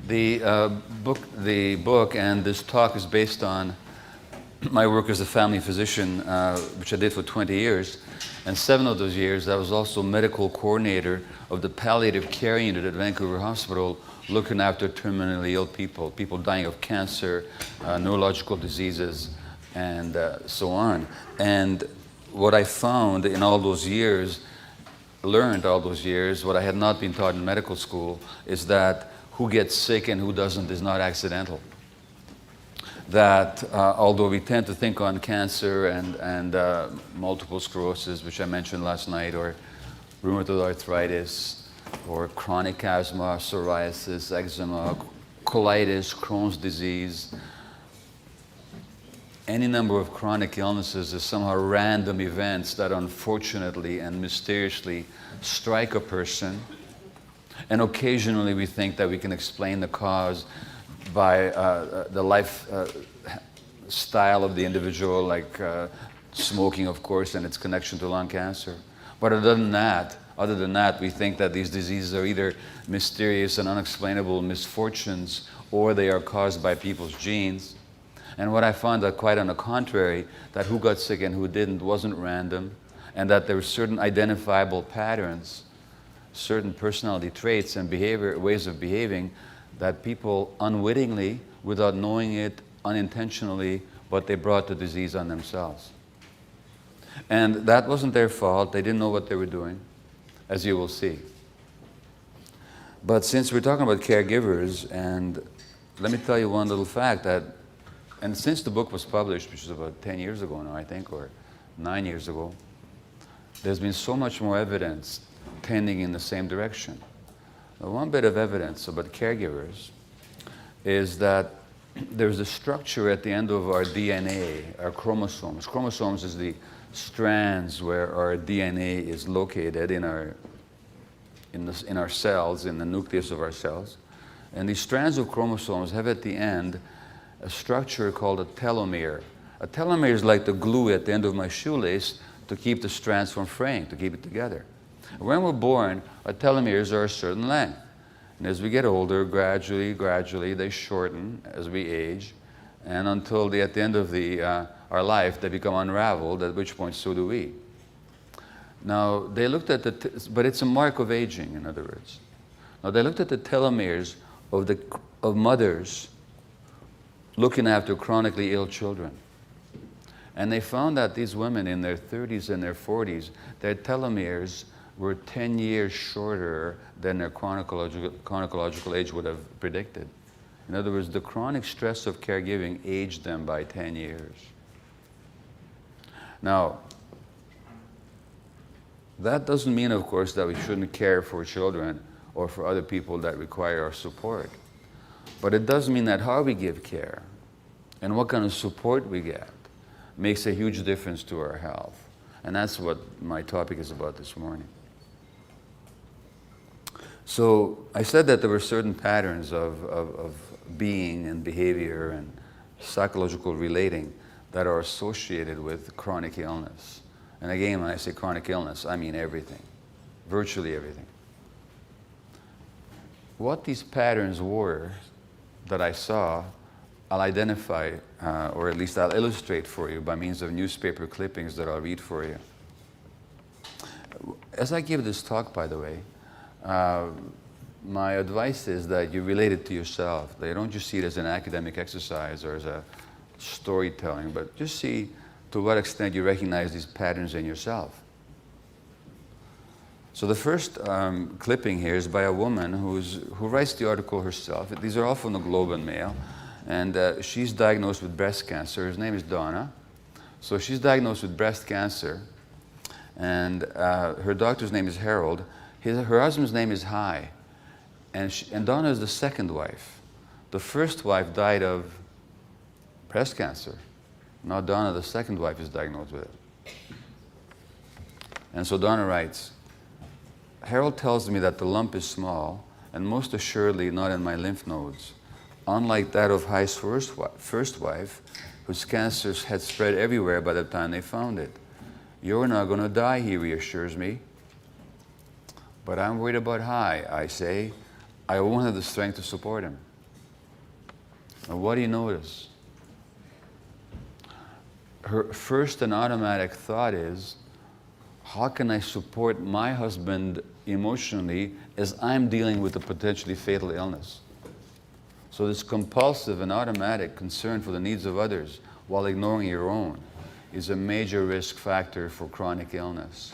The book and this talk is based on my work as a family physician, which I did for 20 years. And 7 of those years, I was also medical coordinator of the palliative care unit at Vancouver Hospital, looking after terminally ill people, people dying of cancer, neurological diseases, and so on. And what I found in all those years, learned all those years, what I had not been taught in medical school, is that who gets sick and who doesn't is not accidental. That although we tend to think on cancer and multiple sclerosis, which I mentioned last night, or rheumatoid arthritis, or chronic asthma, psoriasis, eczema, colitis, Crohn's disease, any number of chronic illnesses is somehow random events that unfortunately and mysteriously strike a person. And occasionally we think that we can explain the cause by the life style of the individual, like smoking, of course, and its connection to lung cancer. But other than that, we think that these diseases are either mysterious and unexplainable misfortunes, or they are caused by people's genes. And what I found that quite on the contrary, that who got sick and who didn't wasn't random, and that there were certain identifiable patterns, certain personality traits and behavior, ways of behaving that people unwittingly, without knowing it, unintentionally, but they brought the disease on themselves. And that wasn't their fault. They didn't know what they were doing, as you will see. But since we're talking about caregivers, and let me tell you one little fact that, and since the book was published, which is about 10 years ago now, I think, or 9 years ago, there's been so much more evidence tending in the same direction. Now, one bit of evidence about caregivers is that there's a structure at the end of our DNA, our chromosomes. Chromosomes is the strands where our DNA is located in our cells, in the nucleus of our cells. And these strands of chromosomes have at the end a structure called a telomere. A telomere is like the glue at the end of my shoelace to keep the strands from fraying, to keep it together. When we're born, our telomeres are a certain length. And as we get older, gradually, they shorten as we age. And until at the end of our life, they become unraveled, at which point so do we. Now, they looked at but it's a mark of aging, in other words. Now, they looked at the telomeres of mothers looking after chronically ill children. And they found that these women in their 30s and their 40s, their telomeres were 10 years shorter than their chronological age would have predicted. In other words, the chronic stress of caregiving aged them by 10 years. Now, that doesn't mean, of course, that we shouldn't care for children or for other people that require our support. But it does mean that how we give care and what kind of support we get makes a huge difference to our health. And that's what my topic is about this morning. So I said that there were certain patterns of being and behavior and psychological relating that are associated with chronic illness. And again, when I say chronic illness, I mean everything, virtually everything. What these patterns were that I saw, I'll identify, or at least I'll illustrate for you by means of newspaper clippings that I'll read for you. As I give this talk, by the way, my advice is that you relate it to yourself. That you don't just see it as an academic exercise or as a storytelling, but just see to what extent you recognize these patterns in yourself. So the first clipping here is by a woman who writes the article herself. These are all from the Globe and Mail. And she's diagnosed with breast cancer. Her name is Donna. So she's diagnosed with breast cancer. And her doctor's name is Harold. Her husband's name is Hai. And Donna is the second wife. The first wife died of breast cancer. Now Donna, the second wife, is diagnosed with it. And so Donna writes, Harold tells me that the lump is small and most assuredly not in my lymph nodes, unlike that of Hai's first wife, whose cancer had spread everywhere by the time they found it. You're not going to die, he reassures me. But I'm worried about Hai, I say. I won't have the strength to support him. And what do you notice? Her first and automatic thought is, how can I support my husband emotionally as I'm dealing with a potentially fatal illness? So this compulsive and automatic concern for the needs of others while ignoring your own is a major risk factor for chronic illness.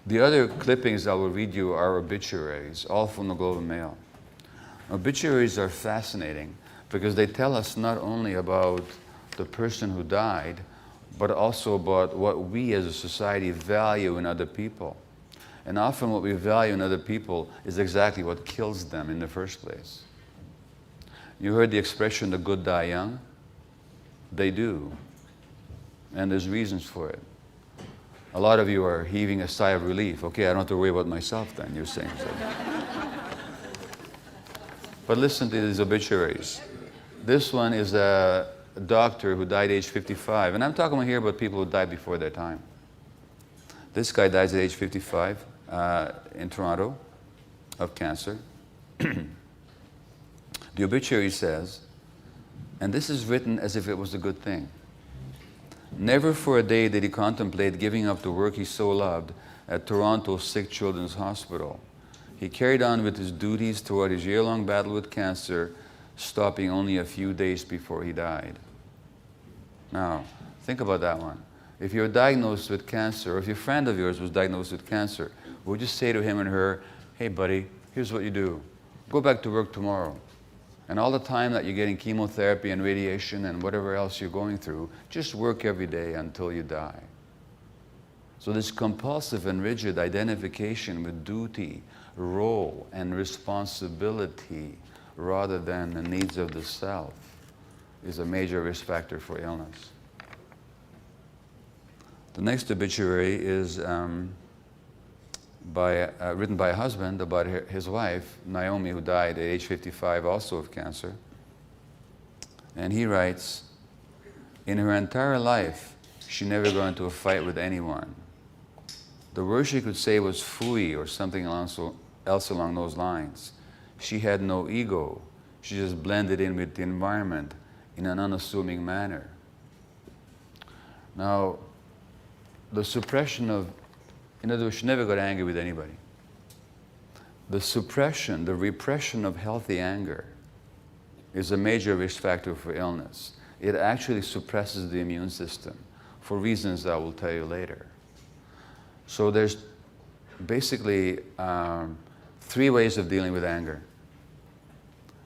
The other clippings I will read you are obituaries, all from the Globe and Mail. Obituaries are fascinating because they tell us not only about the person who died, but also about what we as a society value in other people. And often what we value in other people is exactly what kills them in the first place. You heard the expression, the good die young? They do. And there's reasons for it. A lot of you are heaving a sigh of relief. Okay, I don't have to worry about myself then, you're saying so. But listen to these obituaries. This one is a doctor who died age 55. And I'm talking here about people who died before their time. This guy dies at age 55 in Toronto of cancer. The obituary says, and this is written as if it was a good thing, never for a day did he contemplate giving up the work he so loved at Toronto's Sick Children's Hospital. He carried on with his duties toward his year-long battle with cancer, stopping only a few days before he died. Now, think about that one. If you're diagnosed with cancer, or if a friend of yours was diagnosed with cancer, would you say to him and her, hey buddy, here's what you do. Go back to work tomorrow. And all the time that you're getting chemotherapy and radiation and whatever else you're going through, just work every day until you die. So this compulsive and rigid identification with duty, role, and responsibility rather than the needs of the self is a major risk factor for illness. The next obituary is written by a husband about his wife, Naomi, who died at age 55 also of cancer. And he writes, in her entire life, she never got into a fight with anyone. The worst she could say was phooey or something else along those lines. She had no ego. She just blended in with the environment in an unassuming manner. Now, the suppression of, in other words, she never got angry with anybody. The suppression, the repression of healthy anger is a major risk factor for illness. It actually suppresses the immune system for reasons I will tell you later. So there's basically 3 ways of dealing with anger.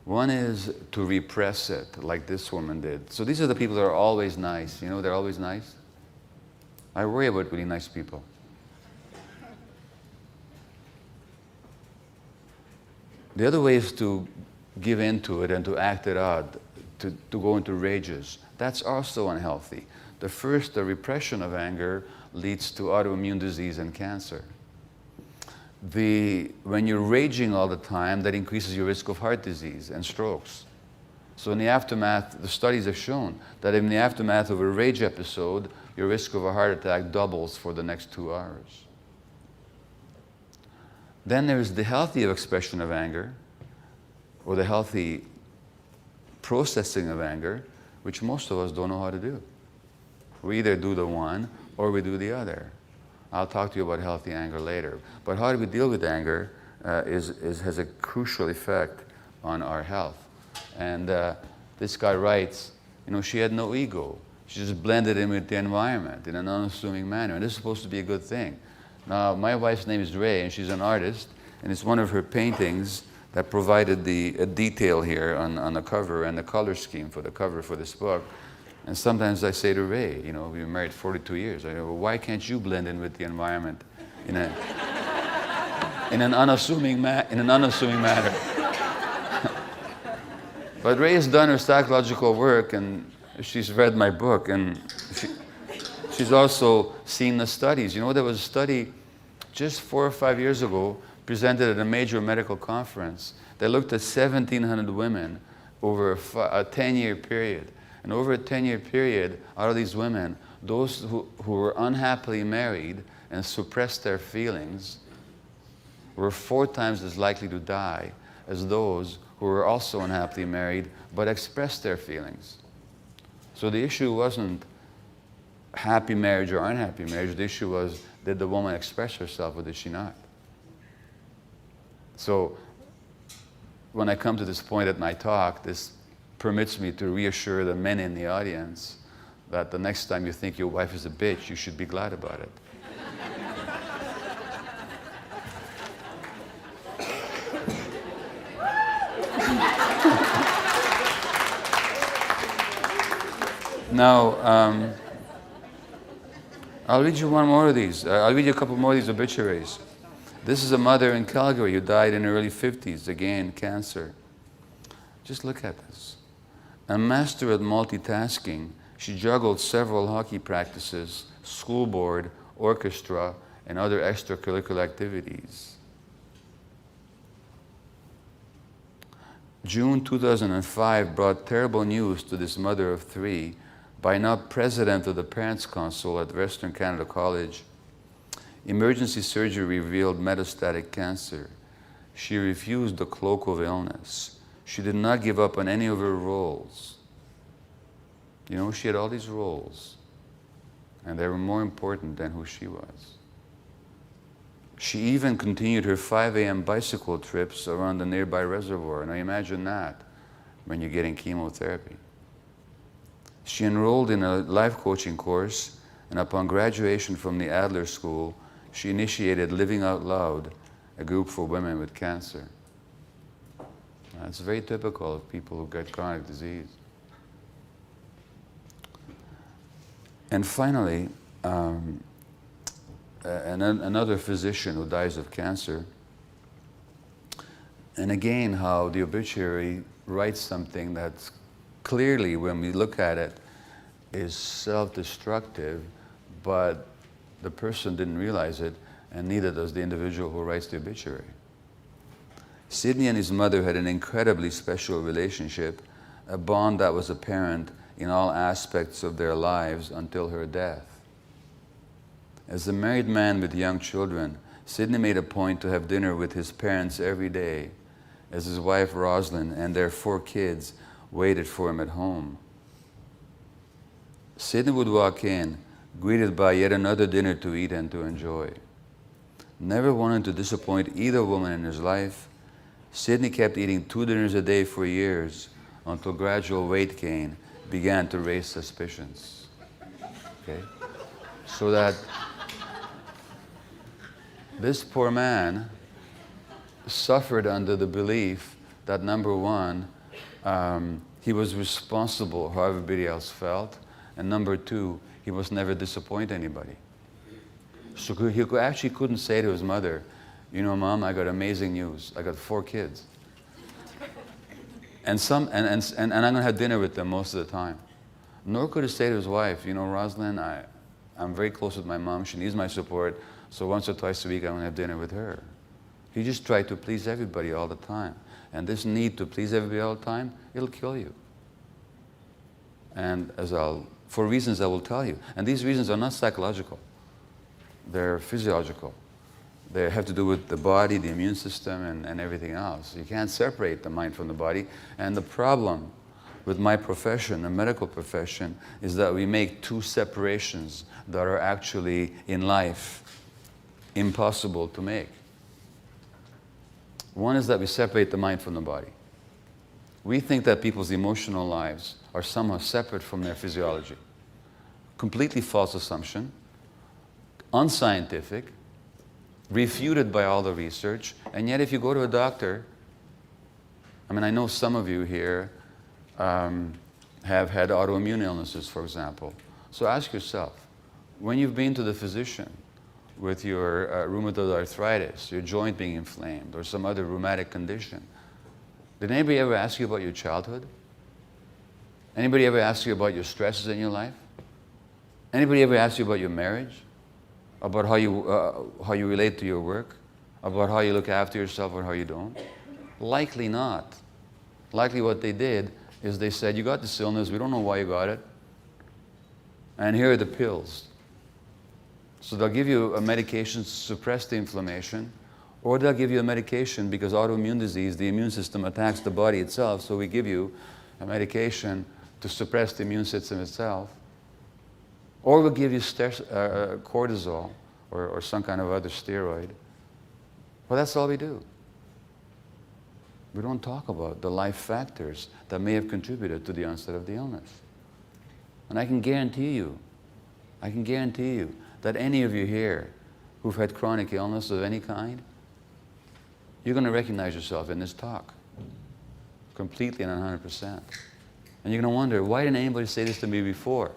One is to repress it, like this woman did. So these are the people that are always nice. You know, they're always nice. I worry about really nice people. The other way is to give in to it and to act it out, to go into rages. That's also unhealthy. The repression of anger leads to autoimmune disease and cancer. When you're raging all the time, that increases your risk of heart disease and strokes. So in the aftermath, the studies have shown that in the aftermath of a rage episode, your risk of a heart attack doubles for the next 2 hours. Then there's the healthy expression of anger, or the healthy processing of anger, which most of us don't know how to do. We either do the one or we do the other. I'll talk to you about healthy anger later. But how do we deal with anger has a crucial effect on our health. And this guy writes, you know, she had no ego. She just blended in with the environment in an unassuming manner. And this is supposed to be a good thing. Now, my wife's name is Ray, and she's an artist. And it's one of her paintings that provided a detail here on the cover and the color scheme for the cover for this book. And sometimes I say to Ray, you know, we've been married 42 years. I go, well, why can't you blend in with the environment in an unassuming manner? But Ray has done her psychological work, and she's read my book, and she's also seen the studies. You know, there was a study just 4 or 5 years ago presented at a major medical conference. They looked at 1,700 women over a 10-year period. And over a 10-year period, out of these women, those who were unhappily married and suppressed their feelings were 4 times as likely to die as those who were also unhappily married, but expressed their feelings. So the issue wasn't happy marriage or unhappy marriage. The issue was, did the woman express herself or did she not? So when I come to this point at my talk, this permits me to reassure the men in the audience that the next time you think your wife is a bitch, you should be glad about it. Now, I'll read you one more of these. I'll read you a couple more of these obituaries. This is a mother in Calgary who died in her early 50s, again, cancer. Just look at this. A master at multitasking, she juggled several hockey practices, school board, orchestra, and other extracurricular activities. June 2005 brought terrible news to this mother of three, by now president of the Parents' Council at Western Canada College. Emergency surgery revealed metastatic cancer. She refused the cloak of illness. She did not give up on any of her roles. You know, she had all these roles, and they were more important than who she was. She even continued her 5 a.m. bicycle trips around the nearby reservoir. Now imagine that when you're getting chemotherapy. She enrolled in a life coaching course, and upon graduation from the Adler School, she initiated Living Out Loud, a group for women with cancer. That's very typical of people who get chronic disease. And finally, another physician who dies of cancer, and again how the obituary writes something that's clearly, when we look at it, is self-destructive, but the person didn't realize it, and neither does the individual who writes the obituary. Sidney and his mother had an incredibly special relationship, a bond that was apparent in all aspects of their lives until her death. As a married man with young children, Sidney made a point to have dinner with his parents every day, as his wife Rosalind and their 4 kids waited for him at home. Sidney would walk in, greeted by yet another dinner to eat and to enjoy. Never wanting to disappoint either woman in his life, Sidney kept eating 2 dinners a day for years until gradual weight gain began to raise suspicions. Okay? So that this poor man suffered under the belief that, number one, he was responsible how everybody else felt, and number two, he must never disappoint anybody. So he actually couldn't say to his mother, you know, Mom, I got amazing news. I got 4 kids. And I'm going to have dinner with them most of the time. Nor could he say to his wife, you know, Rosalind, I'm very close with my mom. She needs my support. So once or twice a week, I'm going to have dinner with her. He just tried to please everybody all the time. And this need to please everybody all the time, it'll kill you. And for reasons I will tell you. And these reasons are not psychological. They're physiological. They have to do with the body, the immune system, and everything else. You can't separate the mind from the body. And the problem with my profession, the medical profession, is that we make 2 separations that are actually, in life, impossible to make. One is that we separate the mind from the body. We think that people's emotional lives are somehow separate from their physiology. Completely false assumption, unscientific, refuted by all the research, and yet if you go to a doctor, I mean, I know some of you here have had autoimmune illnesses, for example. So ask yourself, when you've been to the physician with your rheumatoid arthritis, your joint being inflamed, or some other rheumatic condition, did anybody ever ask you about your childhood? Anybody ever ask you about your stresses in your life? Anybody ever ask you about your marriage? About how you relate to your work? About how you look after yourself or how you don't? Likely not. Likely what they did is they said, you got this illness, we don't know why you got it, and here are the pills. So they'll give you a medication to suppress the inflammation, Or they'll give you a medication because autoimmune disease, the immune system attacks the body itself, so we give you a medication to suppress the immune system itself. Or we'll give you cortisol or some kind of other steroid. Well, that's all we do. We don't talk about the life factors that may have contributed to the onset of the illness. And I can guarantee you that any of you here who've had chronic illness of any kind, you're going to recognize yourself in this talk, completely and 100%. And you're going to wonder, why didn't anybody say this to me before?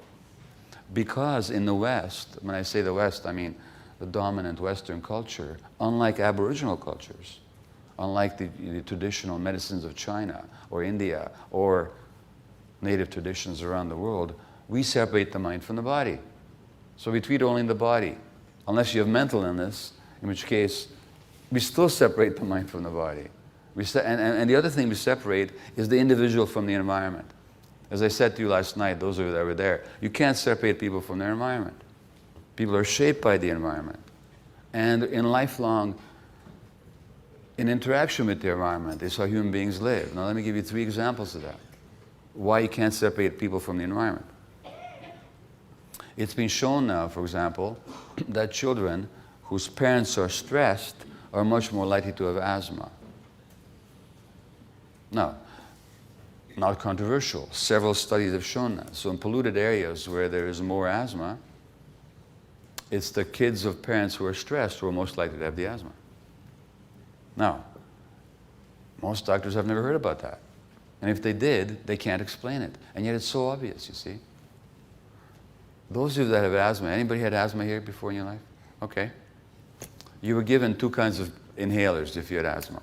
Because in the West, when I say the West, I mean the dominant Western culture, unlike Aboriginal cultures, unlike the traditional medicines of China or India or native traditions around the world, we separate the mind from the body. So we treat only the body, unless you have mental illness, in which case we still separate the mind from the body. And the other thing we separate is the individual from the environment. As I said to you last night, those of you that were there, you can't separate people from their environment. People are shaped by the environment. And in interaction with the environment is how human beings live. Now let me give you 3 examples of that. Why you can't separate people from the environment. It's been shown now, for example, that children whose parents are stressed are much more likely to have asthma. Now, not controversial. Several studies have shown that. So in polluted areas where there is more asthma, it's the kids of parents who are stressed who are most likely to have the asthma. Now, most doctors have never heard about that. And if they did, they can't explain it. And yet it's so obvious, you see. Those of you that have asthma, anybody had asthma here before in your life? Okay. You were given 2 kinds of inhalers if you had asthma.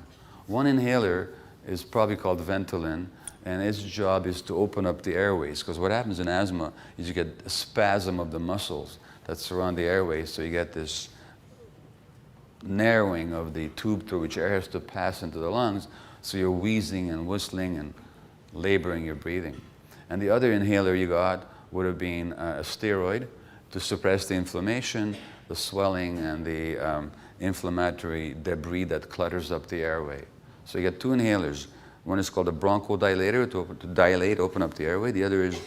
One inhaler is probably called Ventolin, and its job is to open up the airways, because what happens in asthma is you get a spasm of the muscles that surround the airways, so you get this narrowing of the tube through which air has to pass into the lungs, so you're wheezing and whistling and laboring your breathing. And the other inhaler you got would have been a steroid to suppress the inflammation, the swelling, and the inflammatory debris that clutters up the airway. So you get 2 inhalers. One is called a bronchodilator to dilate, open up the airway. The other is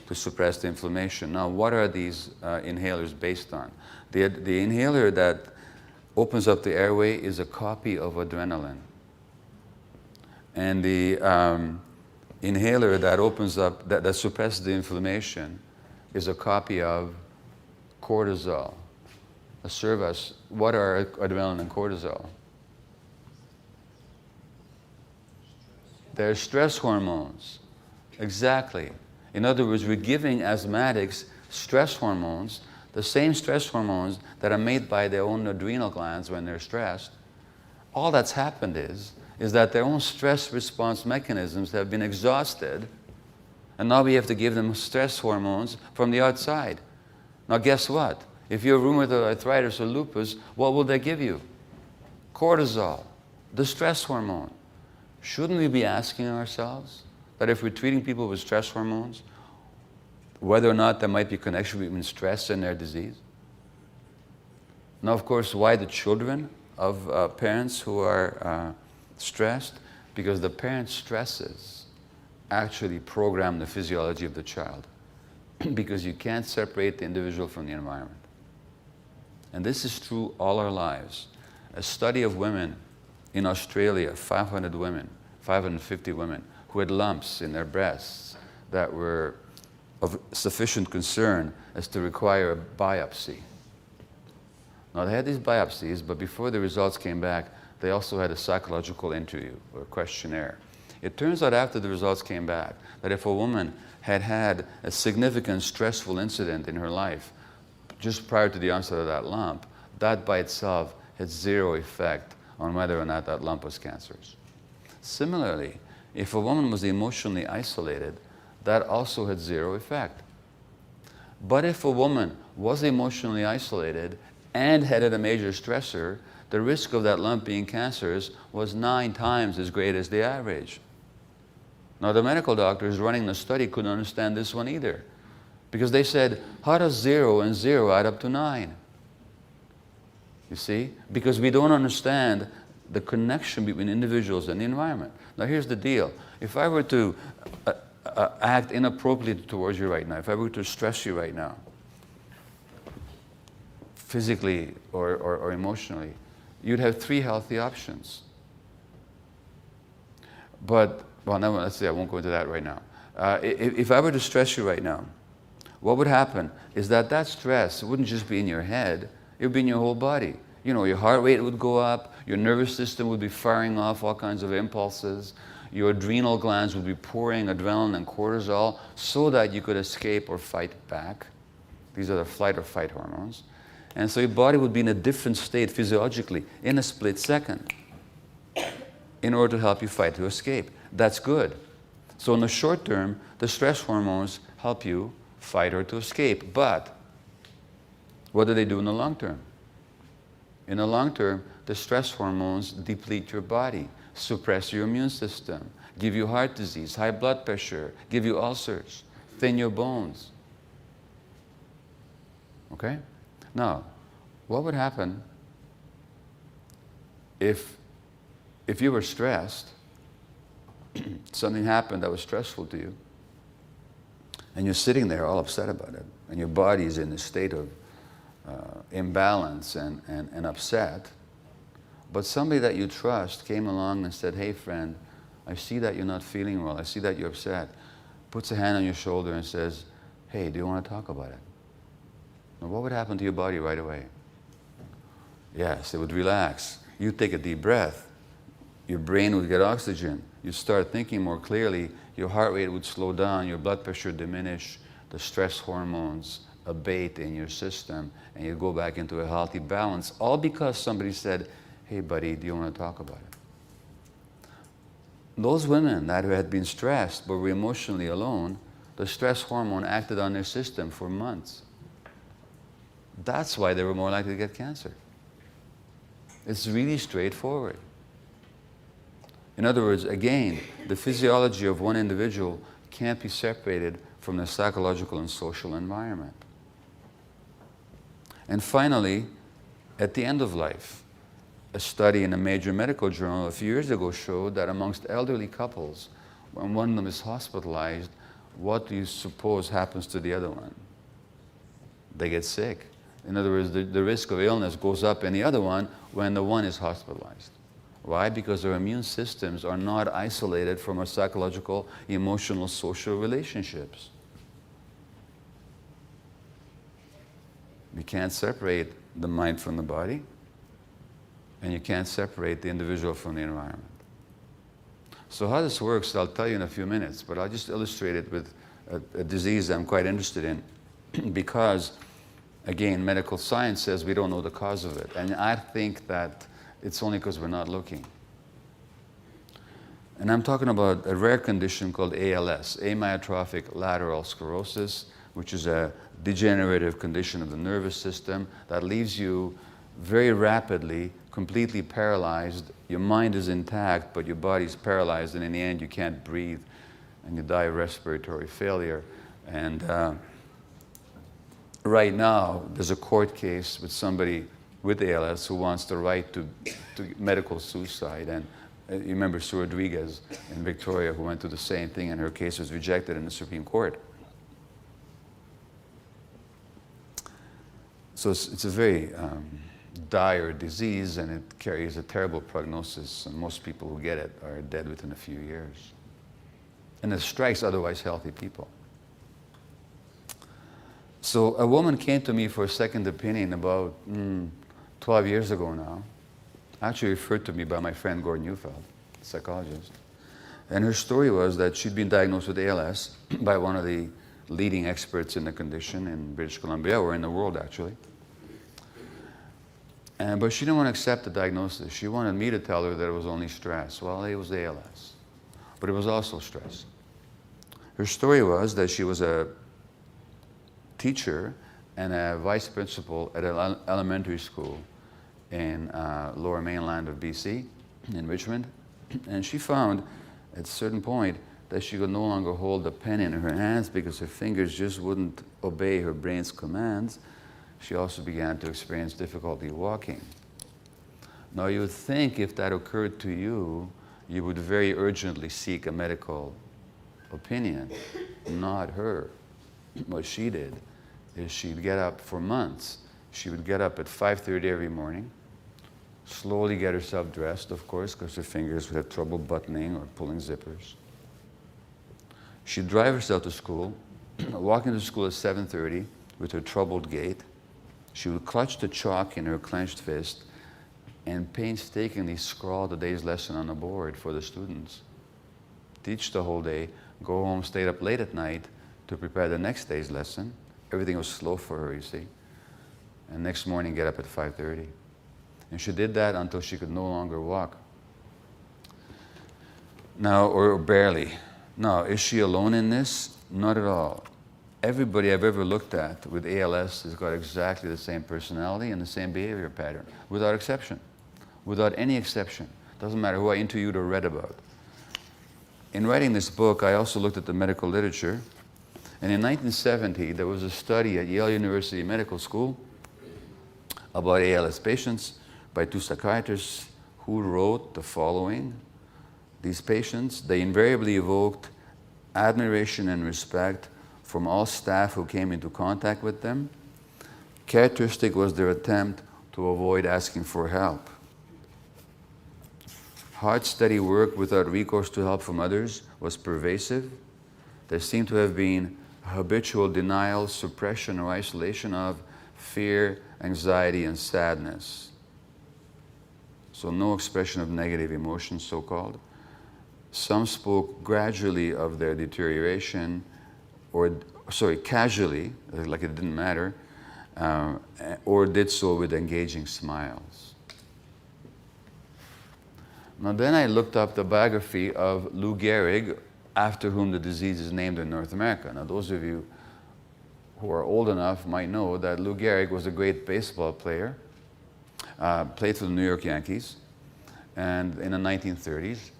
to suppress the inflammation. Now, what are these inhalers based on? The inhaler that opens up the airway is a copy of adrenaline. And the inhaler that opens up, that suppresses the inflammation is a copy of cortisol. Serve us, what are adrenaline and cortisol? They're stress hormones. Exactly. In other words, we're giving asthmatics stress hormones, the same stress hormones that are made by their own adrenal glands when they're stressed. All that's happened is that their own stress response mechanisms have been exhausted, and now we have to give them stress hormones from the outside. Now guess what? If you have rheumatoid arthritis or lupus, what will they give you? Cortisol, the stress hormone. Shouldn't we be asking ourselves that if we're treating people with stress hormones, whether or not there might be a connection between stress and their disease? Now, of course, why the children of parents who are stressed? Because the parents' stresses actually program the physiology of the child. Because you can't separate the individual from the environment. And this is true all our lives. A study of women in Australia, 550 women, who had lumps in their breasts that were of sufficient concern as to require a biopsy. Now, they had these biopsies, but before the results came back, they also had a psychological interview or questionnaire. It turns out after the results came back that if a woman had had a significant stressful incident in her life just prior to the onset of that lump, that by itself had 0 effect on whether or not that lump was cancerous. Similarly, if a woman was emotionally isolated, that also had 0 effect. But if a woman was emotionally isolated and had a major stressor, the risk of that lump being cancerous was 9 times as great as the average. Now, the medical doctors running the study couldn't understand this one either, because they said, how does 0 and 0 add up to 9? You see? Because we don't understand the connection between individuals and the environment. Now here's the deal. If I were to act inappropriately towards you right now, if I were to stress you right now, physically or emotionally, you'd have three healthy options. But, well, no, let's see, I won't go into that right now. If I were to stress you right now, what would happen is that stress wouldn't just be in your head, it would be in your whole body. You know, your heart rate would go up, your nervous system would be firing off all kinds of impulses, your adrenal glands would be pouring adrenaline and cortisol so that you could escape or fight back. These are the flight or fight hormones. And so your body would be in a different state physiologically in a split second in order to help you fight to escape. That's good. So in the short term, the stress hormones help you fight or to escape. But what do they do in the long term? In the long term, the stress hormones deplete your body, suppress your immune system, give you heart disease, high blood pressure, give you ulcers, thin your bones. Okay? Now, what would happen if you were stressed, something happened that was stressful to you, and you're sitting there all upset about it, and your body is in a state of imbalance and upset, but somebody that you trust came along and said, hey friend, I see that you're not feeling well, I see that you're upset, puts a hand on your shoulder and says, hey, do you want to talk about it? Now, what would happen to your body right away? Yes, it would relax. You'd take a deep breath. Your brain would get oxygen. You'd start thinking more clearly. Your heart rate would slow down. Your blood pressure diminish. The stress hormones abate in your system. And you go back into a healthy balance. All because somebody said, hey, buddy, do you want to talk about it? Those women that had been stressed but were emotionally alone, the stress hormone acted on their system for months. That's why they were more likely to get cancer. It's really straightforward. In other words, again, the physiology of one individual can't be separated from the psychological and social environment. And finally, at the end of life, a study in a major medical journal a few years ago showed that amongst elderly couples, when one of them is hospitalized, what do you suppose happens to the other one? They get sick. In other words, the risk of illness goes up in the other one when the one is hospitalized. Why? Because our immune systems are not isolated from our psychological, emotional, social relationships. You can't separate the mind from the body, and you can't separate the individual from the environment. So how this works, I'll tell you in a few minutes, but I'll just illustrate it with a disease I'm quite interested in because, again, medical science says we don't know the cause of it, and I think that it's only because we're not looking. And I'm talking about a rare condition called ALS, amyotrophic lateral sclerosis, which is a degenerative condition of the nervous system that leaves you very rapidly completely paralyzed. Your mind is intact, but your body's paralyzed, and in the end you can't breathe, and you die of respiratory failure. And right now, there's a court case with somebody with ALS who wants the right to medical suicide. And you remember Sue Rodriguez in Victoria who went through the same thing, and her case was rejected in the Supreme Court. So it's a very dire disease, and it carries a terrible prognosis, and most people who get it are dead within a few years. And it strikes otherwise healthy people. So a woman came to me for a second opinion about 12 years ago now, actually referred to me by my friend Gordon Neufeld, psychologist. And her story was that she'd been diagnosed with ALS by one of the leading experts in the condition in British Columbia, or in the world actually. But she didn't want to accept the diagnosis. She wanted me to tell her that it was only stress. Well, it was ALS, but it was also stress. Her story was that she was a teacher and a vice principal at an elementary school in lower mainland of BC, in Richmond. And she found at a certain point that she could no longer hold the pen in her hands because her fingers just wouldn't obey her brain's commands. she also began to experience difficulty walking. Now you would think if that occurred to you, you would very urgently seek a medical opinion. Not her. What she did is she'd get up for months. She would get up at 5:30 every morning, slowly get herself dressed, of course, because her fingers would have trouble buttoning or pulling zippers. She'd drive herself to school, walk into school at 7:30 with her troubled gait. She would clutch the chalk in her clenched fist and painstakingly scrawl the day's lesson on the board for the students. Teach the whole day, go home, stay up late at night to prepare the next day's lesson. Everything was slow for her, you see. And next morning, get up at 5:30. And she did that until she could no longer walk. Now, or barely. Now, is she alone in this? Not at all. Everybody I've ever looked at with ALS has got exactly the same personality and the same behavior pattern, without exception. Without any exception. Doesn't matter who I interviewed or read about. In writing this book, I also looked at the medical literature. And in 1970, there was a study at Yale University Medical School about ALS patients by two psychiatrists who wrote the following. These patients, they invariably evoked admiration and respect from all staff who came into contact with them. Characteristic was their attempt to avoid asking for help. Hard, steady work without recourse to help from others was pervasive. There seemed to have been habitual denial, suppression, or isolation of fear, anxiety, and sadness. So no expression of negative emotions, so-called. Some spoke gradually of their deterioration, casually, like it didn't matter, or did so with engaging smiles. Now then I looked up the biography of Lou Gehrig, after whom the disease is named in North America. Now those of you who are old enough might know that Lou Gehrig was a great baseball player, played for the New York Yankees and in the 1930s.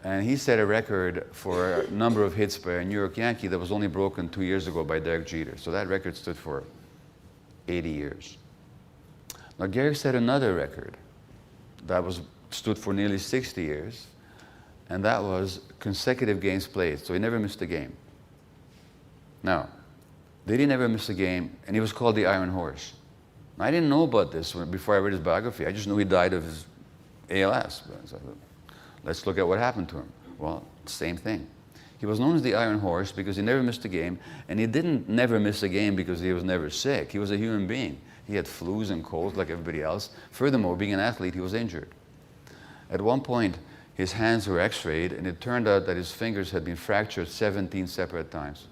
And he set a record for a number of hits by a New York Yankee that was only broken 2 years ago by Derek Jeter. So that record stood for 80 years. Now Gehrig set another record that stood for nearly 60 years, and that was consecutive games played. So he never missed a game. Now, did he never miss a game? And he was called the Iron Horse. I didn't know about this before I read his biography. I just knew he died of his ALS. So let's look at what happened to him. Well, same thing. He was known as the Iron Horse because he never missed a game, and he didn't never miss a game because he was never sick. He was a human being. He had flus and colds like everybody else. Furthermore, being an athlete, he was injured. At one point, his hands were x-rayed, and it turned out that his fingers had been fractured 17 separate times.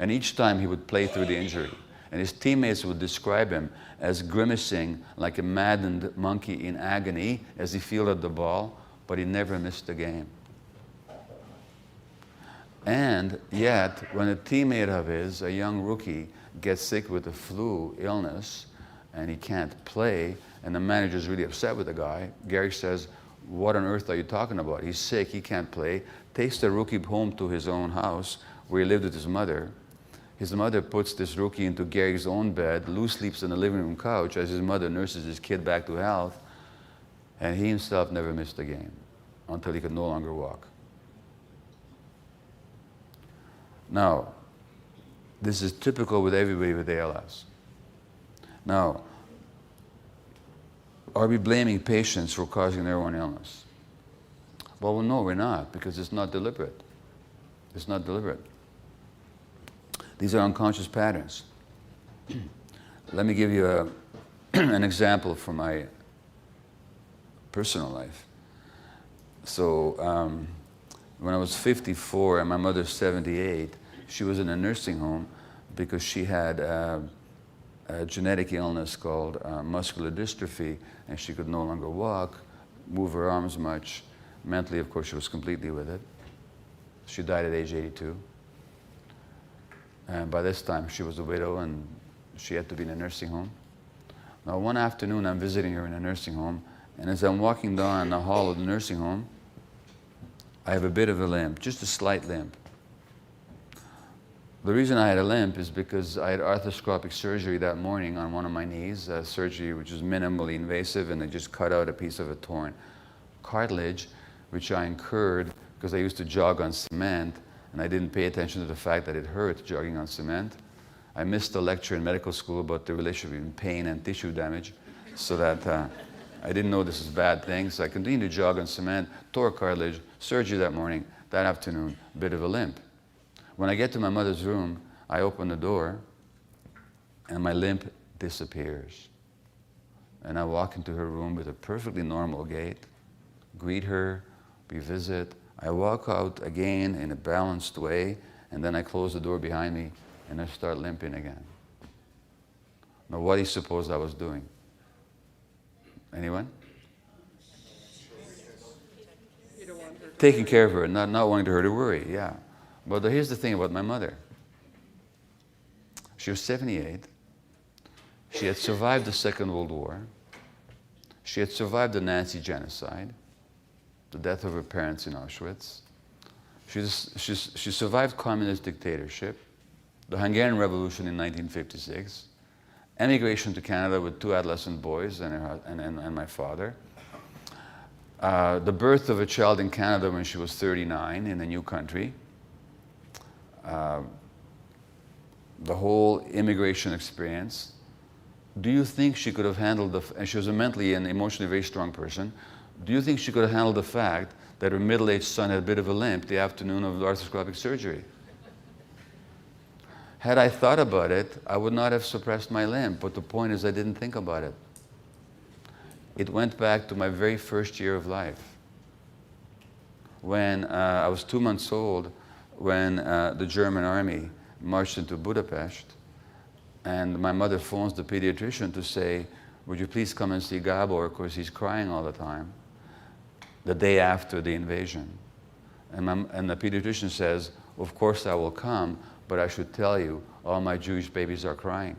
And each time he would play through the injury. And his teammates would describe him as grimacing like a maddened monkey in agony as he fielded the ball, but he never missed a game. And yet, when a teammate of his, a young rookie, gets sick with a flu illness and he can't play, and the manager's really upset with the guy, Gehrig says, "What on earth are you talking about? He's sick, he can't play." Takes the rookie home to his own house where he lived with his mother. His mother puts this rookie into Gehrig's own bed. Lou sleeps on the living room couch as his mother nurses his kid back to health. And he himself never missed a game until he could no longer walk. Now, this is typical with everybody with ALS. Now, are we blaming patients for causing their own illness? Well, no, we're not, because it's not deliberate. It's not deliberate. These are unconscious patterns. Let me give you an example from my personal life. So when I was 54 and my mother's 78, she was in a nursing home because she had a genetic illness called muscular dystrophy, and she could no longer walk, move her arms much. Mentally, of course, she was completely with it. She died at age 82. And by this time, she was a widow, and she had to be in a nursing home. Now, one afternoon, I'm visiting her in a nursing home, and as I'm walking down the hall of the nursing home, I have a bit of a limp, just a slight limp. The reason I had a limp is because I had arthroscopic surgery that morning on one of my knees, a surgery which was minimally invasive, and they just cut out a piece of a torn cartilage, which I incurred because I used to jog on cement, and I didn't pay attention to the fact that it hurt jogging on cement. I missed a lecture in medical school about the relationship between pain and tissue damage, so that I didn't know this was a bad thing, so I continued to jog on cement, tore cartilage, surgery that morning, that afternoon, a bit of a limp. When I get to my mother's room, I open the door, and my limp disappears. And I walk into her room with a perfectly normal gait, greet her, we visit. I walk out again in a balanced way, and then I close the door behind me, and I start limping again. Now, what do you suppose I was doing? Anyone? Taking care of her, not wanting her to worry, yeah. But here's the thing about my mother. She was 78. She had survived the Second World War. She had survived the Nazi genocide, the death of her parents in Auschwitz. She survived communist dictatorship, the Hungarian Revolution in 1956, emigration to Canada with 2 adolescent boys and my father, the birth of a child in Canada when she was 39 in a new country, the whole immigration experience. Do you think she could have handled and she was a mentally and emotionally very strong person, do you think she could have handled the fact that her middle-aged son had a bit of a limp the afternoon of the arthroscopic surgery? Had I thought about it, I would not have suppressed my limp, but the point is I didn't think about it. It went back to my very first year of life. When I was 2 months old, when the German army marched into Budapest, and my mother phones the pediatrician to say, would you please come and see Gabor, because he's crying all the time, the day after the invasion. And the pediatrician says, of course I will come, but I should tell you, all my Jewish babies are crying.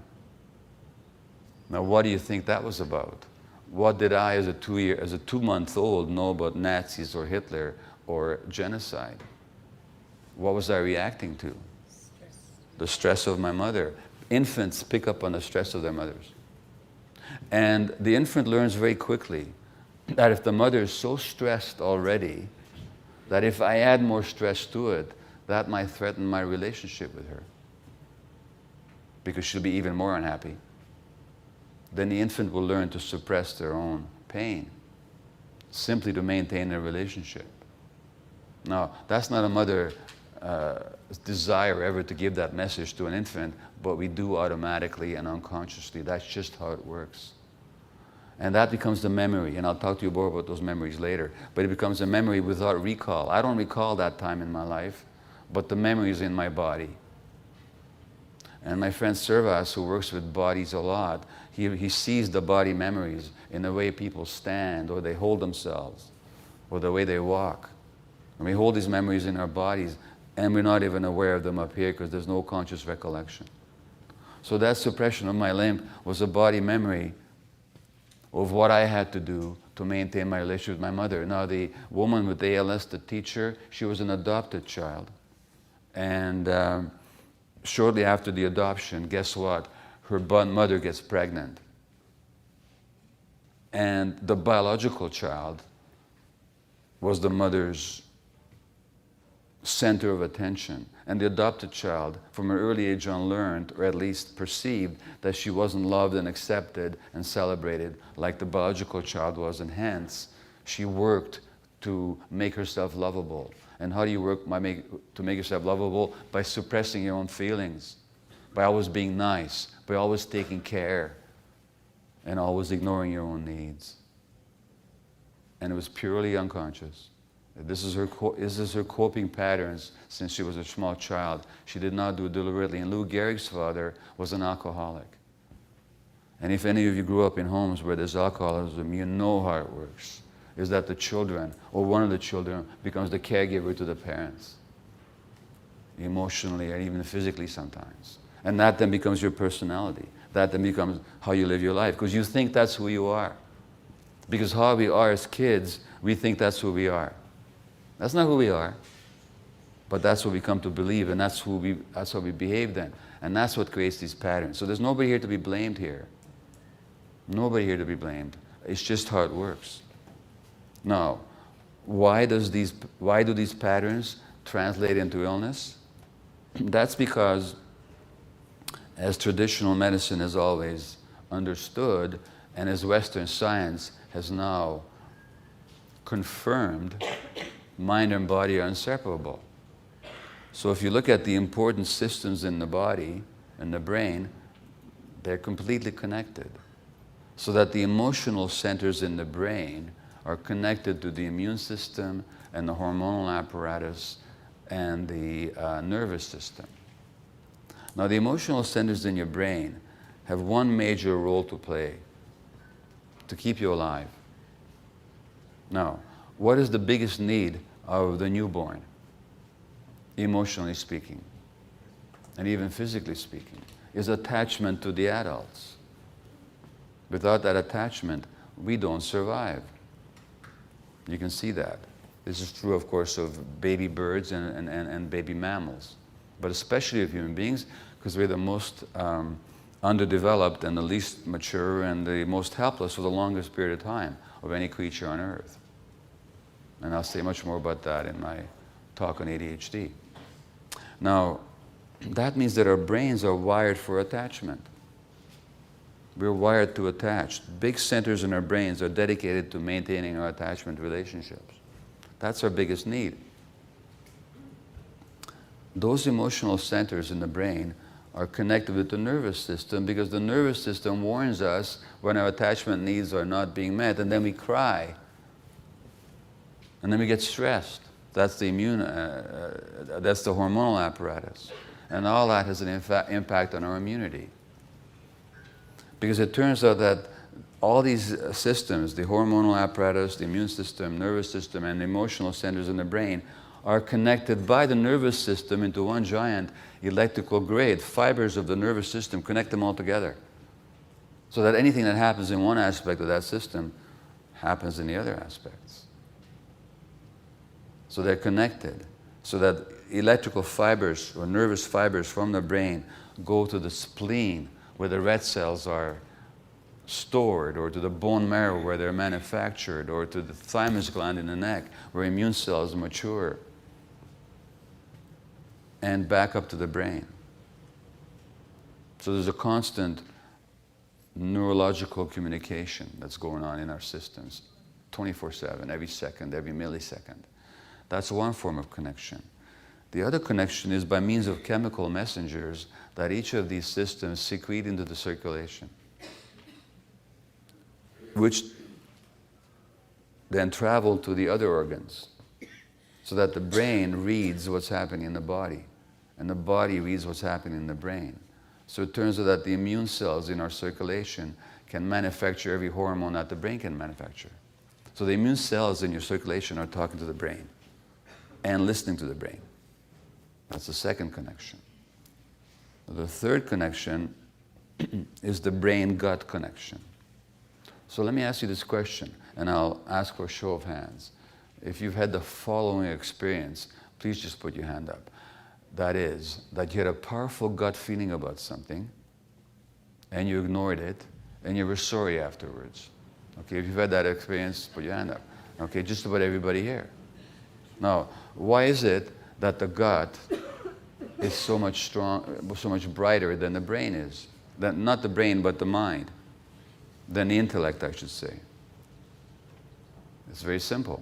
Now what do you think that was about? What did I, as a 2-month-old, know about Nazis or Hitler or genocide? What was I reacting to? Stress. The stress of my mother. Infants pick up on the stress of their mothers. And the infant learns very quickly that if the mother is so stressed already, that if I add more stress to it, that might threaten my relationship with her, because she'll be even more unhappy. Then the infant will learn to suppress their own pain, simply to maintain their relationship. Now, that's not a mother's desire ever to give that message to an infant, but we do automatically and unconsciously. That's just how it works. And that becomes the memory, and I'll talk to you more about those memories later, but it becomes a memory without recall. I don't recall that time in my life, but the memory is in my body. And my friend Servas, who works with bodies a lot, he sees the body memories in the way people stand, or they hold themselves, or the way they walk. And we hold these memories in our bodies, and we're not even aware of them up here because there's no conscious recollection. So that suppression of my limp was a body memory of what I had to do to maintain my relationship with my mother. Now, the woman with ALS, the teacher, she was an adopted child. And shortly after the adoption, guess what? Her mother gets pregnant. And the biological child was the mother's center of attention. And the adopted child, from her early age on, learned, or at least perceived, that she wasn't loved and accepted and celebrated like the biological child was, and hence she worked to make herself lovable. And how do you work to make yourself lovable? By suppressing your own feelings, by always being nice, by always taking care, and always ignoring your own needs. And it was purely unconscious. This is her coping patterns since she was a small child. She did not do it deliberately. And Lou Gehrig's father was an alcoholic. And if any of you grew up in homes where there's alcoholism, you know how it works. Is that the children, or one of the children, becomes the caregiver to the parents, emotionally or even physically sometimes. And that then becomes your personality. That then becomes how you live your life, because you think that's who you are. Because how we are as kids, we think that's who we are. That's not who we are. But that's what we come to believe, and that's how we behave then. And that's what creates these patterns. So there's nobody here to be blamed here. Nobody here to be blamed. It's just how it works. Now, why do these patterns translate into illness? That's because, as traditional medicine has always understood, and as Western science has now confirmed, mind and body are inseparable. So if you look at the important systems in the body and the brain, they're completely connected. So that the emotional centers in the brain are connected to the immune system and the hormonal apparatus and the nervous system. Now, the emotional centers in your brain have one major role to play: to keep you alive. Now, what is the biggest need of the newborn? Emotionally speaking, and even physically speaking, is attachment to the adults. Without that attachment, we don't survive. You can see that. This is true, of course, of baby birds and baby mammals, but especially of human beings, because we're the most underdeveloped and the least mature and the most helpless for the longest period of time of any creature on Earth. And I'll say much more about that in my talk on ADHD. Now, that means that our brains are wired for attachment. We're wired to attach. Big centers in our brains are dedicated to maintaining our attachment relationships. That's our biggest need. Those emotional centers in the brain are connected with the nervous system, because the nervous system warns us when our attachment needs are not being met, and then we cry. And then we get stressed. That's the that's the hormonal apparatus. And all that has an impact on our immunity. Because it turns out that all these systems, the hormonal apparatus, the immune system, nervous system, and the emotional centers in the brain, are connected by the nervous system into one giant electrical grid. Fibers of the nervous system connect them all together. So that anything that happens in one aspect of that system happens in the other aspects. So they're connected. So that electrical fibers or nervous fibers from the brain go to the spleen, where the red cells are stored, or to the bone marrow where they're manufactured, or to the thymus gland in the neck where immune cells mature, and back up to the brain. So there's a constant neurological communication that's going on in our systems 24/7, every second, every millisecond. That's one form of connection. The other connection is by means of chemical messengers that each of these systems secrete into the circulation, which then travel to the other organs, so that the brain reads what's happening in the body, and the body reads what's happening in the brain. So it turns out that the immune cells in our circulation can manufacture every hormone that the brain can manufacture. So the immune cells in your circulation are talking to the brain and listening to the brain. That's the second connection. The third connection is the brain-gut connection. So let me ask you this question, and I'll ask for a show of hands. If you've had the following experience, please just put your hand up. That is, that you had a powerful gut feeling about something, and you ignored it, and you were sorry afterwards. Okay, if you've had that experience, put your hand up. Okay, just about everybody here. Now, why is it that the gut is so much brighter than the brain is? Not the brain, but the mind. Than the intellect, I should say. It's very simple.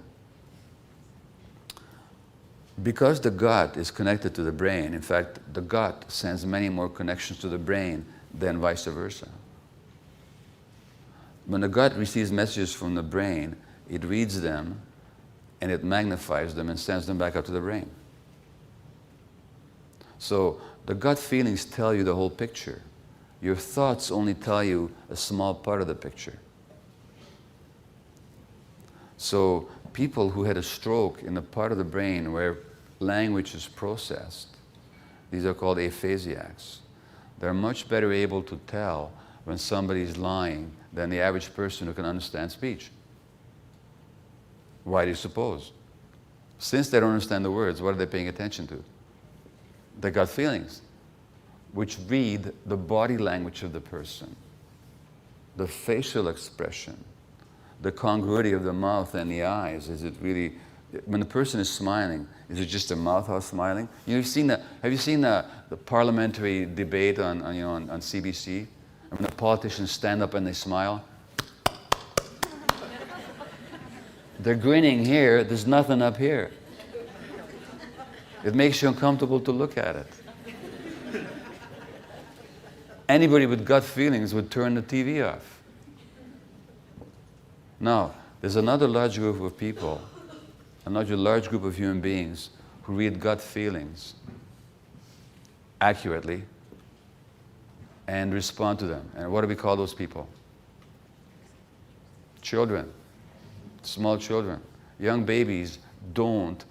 Because the gut is connected to the brain, in fact, the gut sends many more connections to the brain than vice versa. When the gut receives messages from the brain, it reads them, and it magnifies them and sends them back up to the brain. So the gut feelings tell you the whole picture. Your thoughts only tell you a small part of the picture. So people who had a stroke in the part of the brain where language is processed, these are called aphasiacs. They're much better able to tell when somebody's lying than the average person who can understand speech. Why do you suppose? Since they don't understand the words, what are they paying attention to? They got feelings, which read the body language of the person, the facial expression, the congruity of the mouth and the eyes. Is it really, when the person is smiling, is it just a mouth smiling? Have you seen the parliamentary debate on CBC? And when the politicians stand up and they smile? They're grinning here, there's nothing up here. It makes you uncomfortable to look at it. Anybody with gut feelings would turn the TV off. Now, there's another large group of people, another large group of human beings who read gut feelings accurately and respond to them. And what do we call those people? Children. Small children. Young babies don't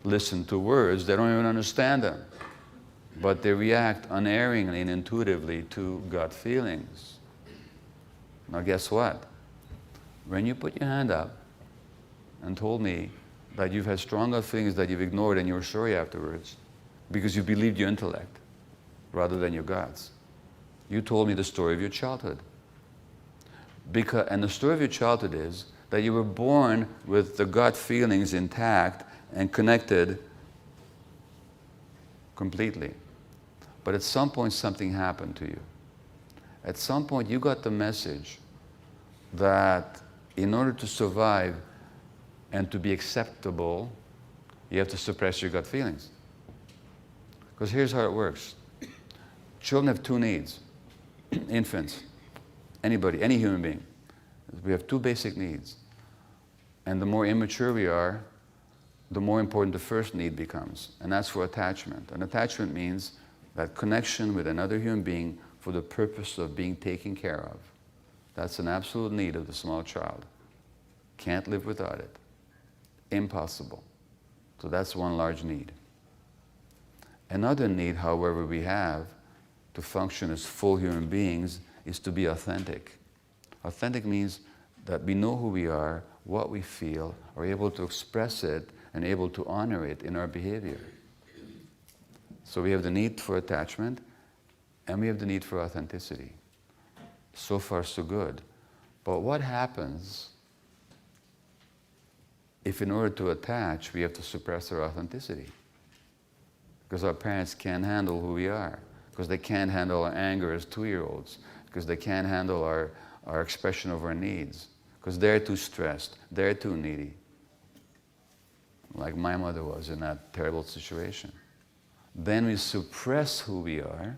listen to words, they don't even understand them. But they react unerringly and intuitively to gut feelings. Now guess what? When you put your hand up and told me that you've had strong gut feelings that you've ignored and you were sorry afterwards because you believed your intellect rather than your guts, you told me the story of your childhood. And the story of your childhood is that you were born with the gut feelings intact and connected completely. But at some point something happened to you. At some point you got the message that in order to survive and to be acceptable, you have to suppress your gut feelings. Because here's how it works. Children have two needs. Infants, anybody, any human being. We have two basic needs. And the more immature we are, the more important the first need becomes. And that's for attachment. And attachment means that connection with another human being for the purpose of being taken care of. That's an absolute need of the small child. Can't live without it. Impossible. So that's one large need. Another need, however, we have to function as full human beings is to be authentic. Authentic means that we know who we are, what we feel, are able to express it, and able to honor it in our behavior. So we have the need for attachment, and we have the need for authenticity. So far, so good. But what happens if in order to attach, we have to suppress our authenticity? Because our parents can't handle who we are. Because they can't handle our anger as 2-year-olds. Because they can't handle our expression of our needs. Because they're too stressed. They're too needy. Like my mother was in that terrible situation. Then we suppress who we are.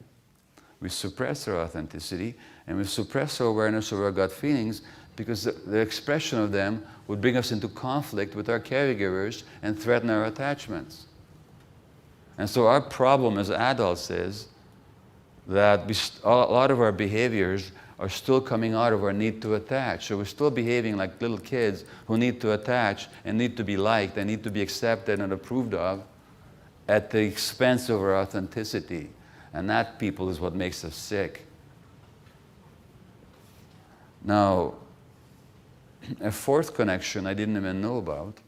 We suppress our authenticity. And we suppress our awareness of our gut feelings because the expression of them would bring us into conflict with our caregivers and threaten our attachments. And so our problem as adults is that a lot of our behaviors are still coming out of our need to attach. So we're still behaving like little kids who need to attach and need to be liked and need to be accepted and approved of at the expense of our authenticity. And that, people, is what makes us sick. Now, a fourth connection I didn't even know about,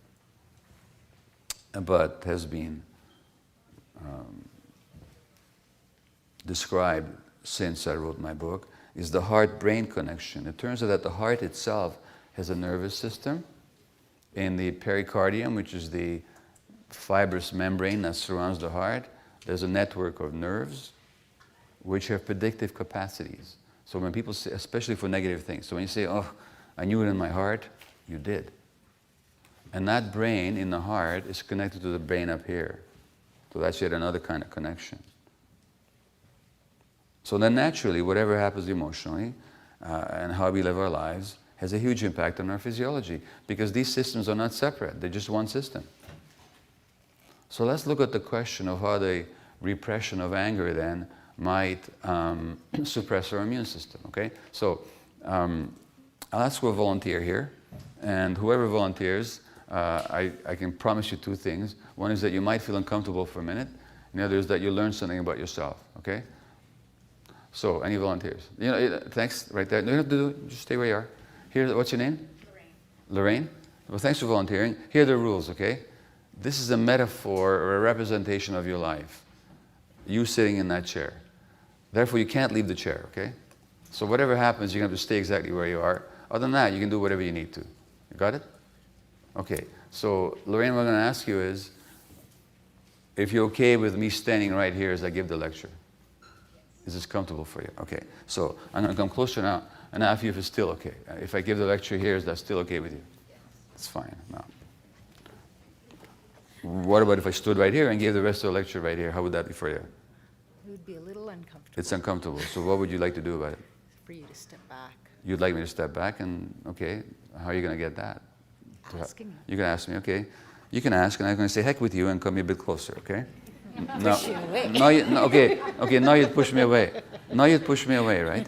but has been described since I wrote my book, is the heart-brain connection. It turns out that the heart itself has a nervous system. In the pericardium, which is the fibrous membrane that surrounds the heart, there's a network of nerves which have predictive capacities. So when people say, especially for negative things, so when you say, oh, I knew it in my heart, you did. And that brain in the heart is connected to the brain up here. So that's yet another kind of connection. So then naturally, whatever happens emotionally and how we live our lives has a huge impact on our physiology because these systems are not separate. They're just one system. So let's look at the question of how the repression of anger then might suppress our immune system, okay? So I'll ask for a volunteer here, and whoever volunteers, I can promise you two things. One is that you might feel uncomfortable for a minute, and the other is that you learn something about yourself, okay? So, any volunteers? Thanks, right there. You don't have to do it, just stay where you are. Here, what's your name? Lorraine. Lorraine? Well, thanks for volunteering. Here are the rules, okay? This is a metaphor or a representation of your life. You sitting in that chair. Therefore, you can't leave the chair, okay? So whatever happens, you're going to have to stay exactly where you are. Other than that, you can do whatever you need to. You got it? Okay. So, Lorraine, what I'm going to ask you is, if you're okay with me standing right here as I give the lecture. Is this comfortable for you? Okay. So, I'm going to come closer now and ask you if it's still okay. If I give the lecture here, is that still okay with you? Yes. It's fine. No. What about if I stood right here and gave the rest of the lecture right here? How would that be for you? It would be a little uncomfortable. It's uncomfortable. So what would you like to do about it? For you to step back. You'd like me to step back and, okay, how are you going to get that? Asking you. You're going to ask me, okay. You can ask, and I'm going to say heck with you and come a bit closer, okay? Push you away. No, okay, now you'd push me away. Now you'd push me away, right?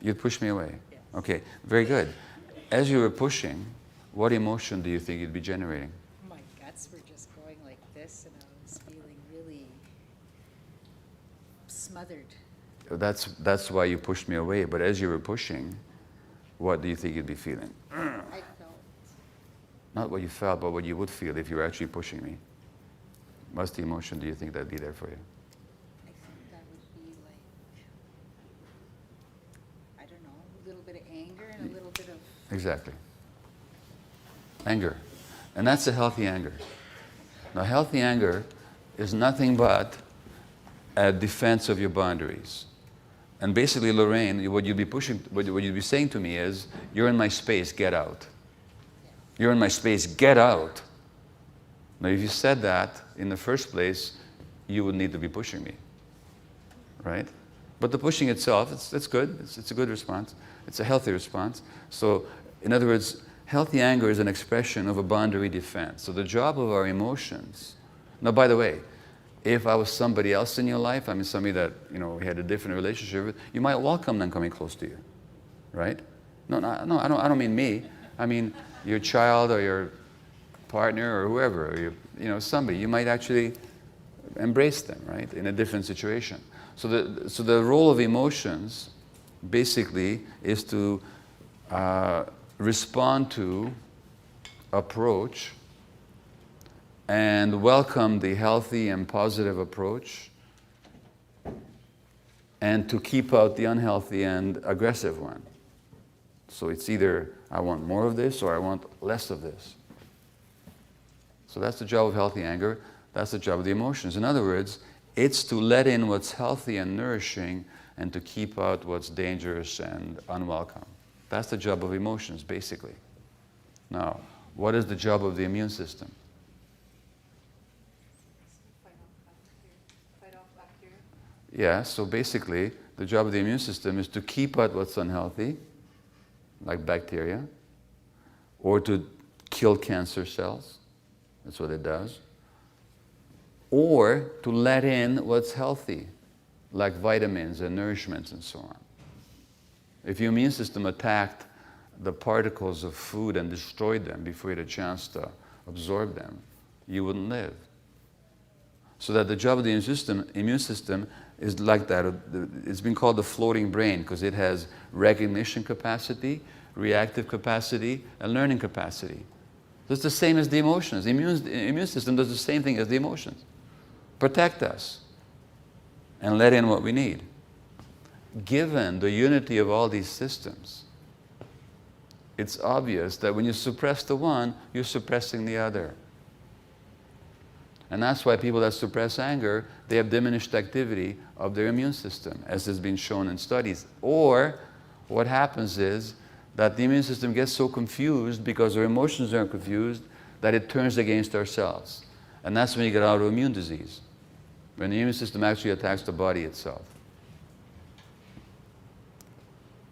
You'd push me away. Yes. Okay, very good. As you were pushing, what emotion do you think you'd be generating? My guts were just going like this, and I was feeling really smothered. That's why you pushed me away. But as you were pushing, what do you think you'd be feeling? I felt. Not what you felt, but what you would feel if you were actually pushing me. What's the emotion do you think that'd be there for you? I think that would be like, I don't know, a little bit of anger and a little bit of. Exactly. Anger. And that's a healthy anger. Now, healthy anger is nothing but a defense of your boundaries. And basically, Lorraine, what you'd be saying to me is, you're in my space, get out. You're in my space, get out. Now, if you said that in the first place, you would need to be pushing me, right? But the pushing itself, it's good. It's a good response. It's a healthy response. So, in other words, healthy anger is an expression of a boundary defense. So the job of our emotions. Now, by the way, if I was somebody else in your life, I mean somebody that we had a different relationship with, you might welcome them coming close to you, right? No, I don't mean me. I mean your child or your partner or whoever, or somebody. You might actually embrace them, right, in a different situation. So the role of emotions, basically, is to respond to, approach, and welcome the healthy and positive approach, and to keep out the unhealthy and aggressive one. So it's either I want more of this or I want less of this. So that's the job of healthy anger. That's the job of the emotions. In other words, it's to let in what's healthy and nourishing and to keep out what's dangerous and unwelcome. That's the job of emotions, basically. Now, what is the job of the immune system? Fight off bacteria. Yeah, so basically, the job of the immune system is to keep out what's unhealthy, like bacteria, or to kill cancer cells. That's what it does. Or to let in what's healthy, like vitamins and nourishments and so on. If your immune system attacked the particles of food and destroyed them before you had a chance to absorb them, you wouldn't live. So that the job of the immune system is like that. It's been called the floating brain because it has recognition capacity, reactive capacity, and learning capacity. So it's the same as the emotions. The immune system does the same thing as the emotions. Protect us and let in what we need. Given the unity of all these systems, it's obvious that when you suppress the one, you're suppressing the other. And that's why people that suppress anger, they have diminished activity of their immune system, as has been shown in studies. Or what happens is that the immune system gets so confused because our emotions are confused that it turns against ourselves. And that's when you get autoimmune disease, when the immune system actually attacks the body itself.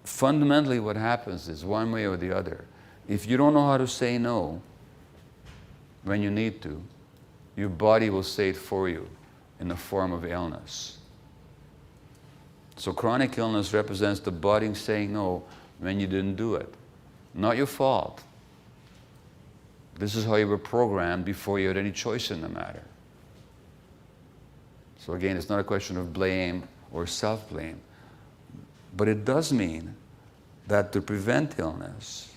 Fundamentally, what happens is, one way or the other, if you don't know how to say no when you need to, your body will say it for you in the form of illness. So chronic illness represents the body saying no when you didn't do it. Not your fault. This is how you were programmed before you had any choice in the matter. So again, it's not a question of blame or self-blame. But it does mean that to prevent illness,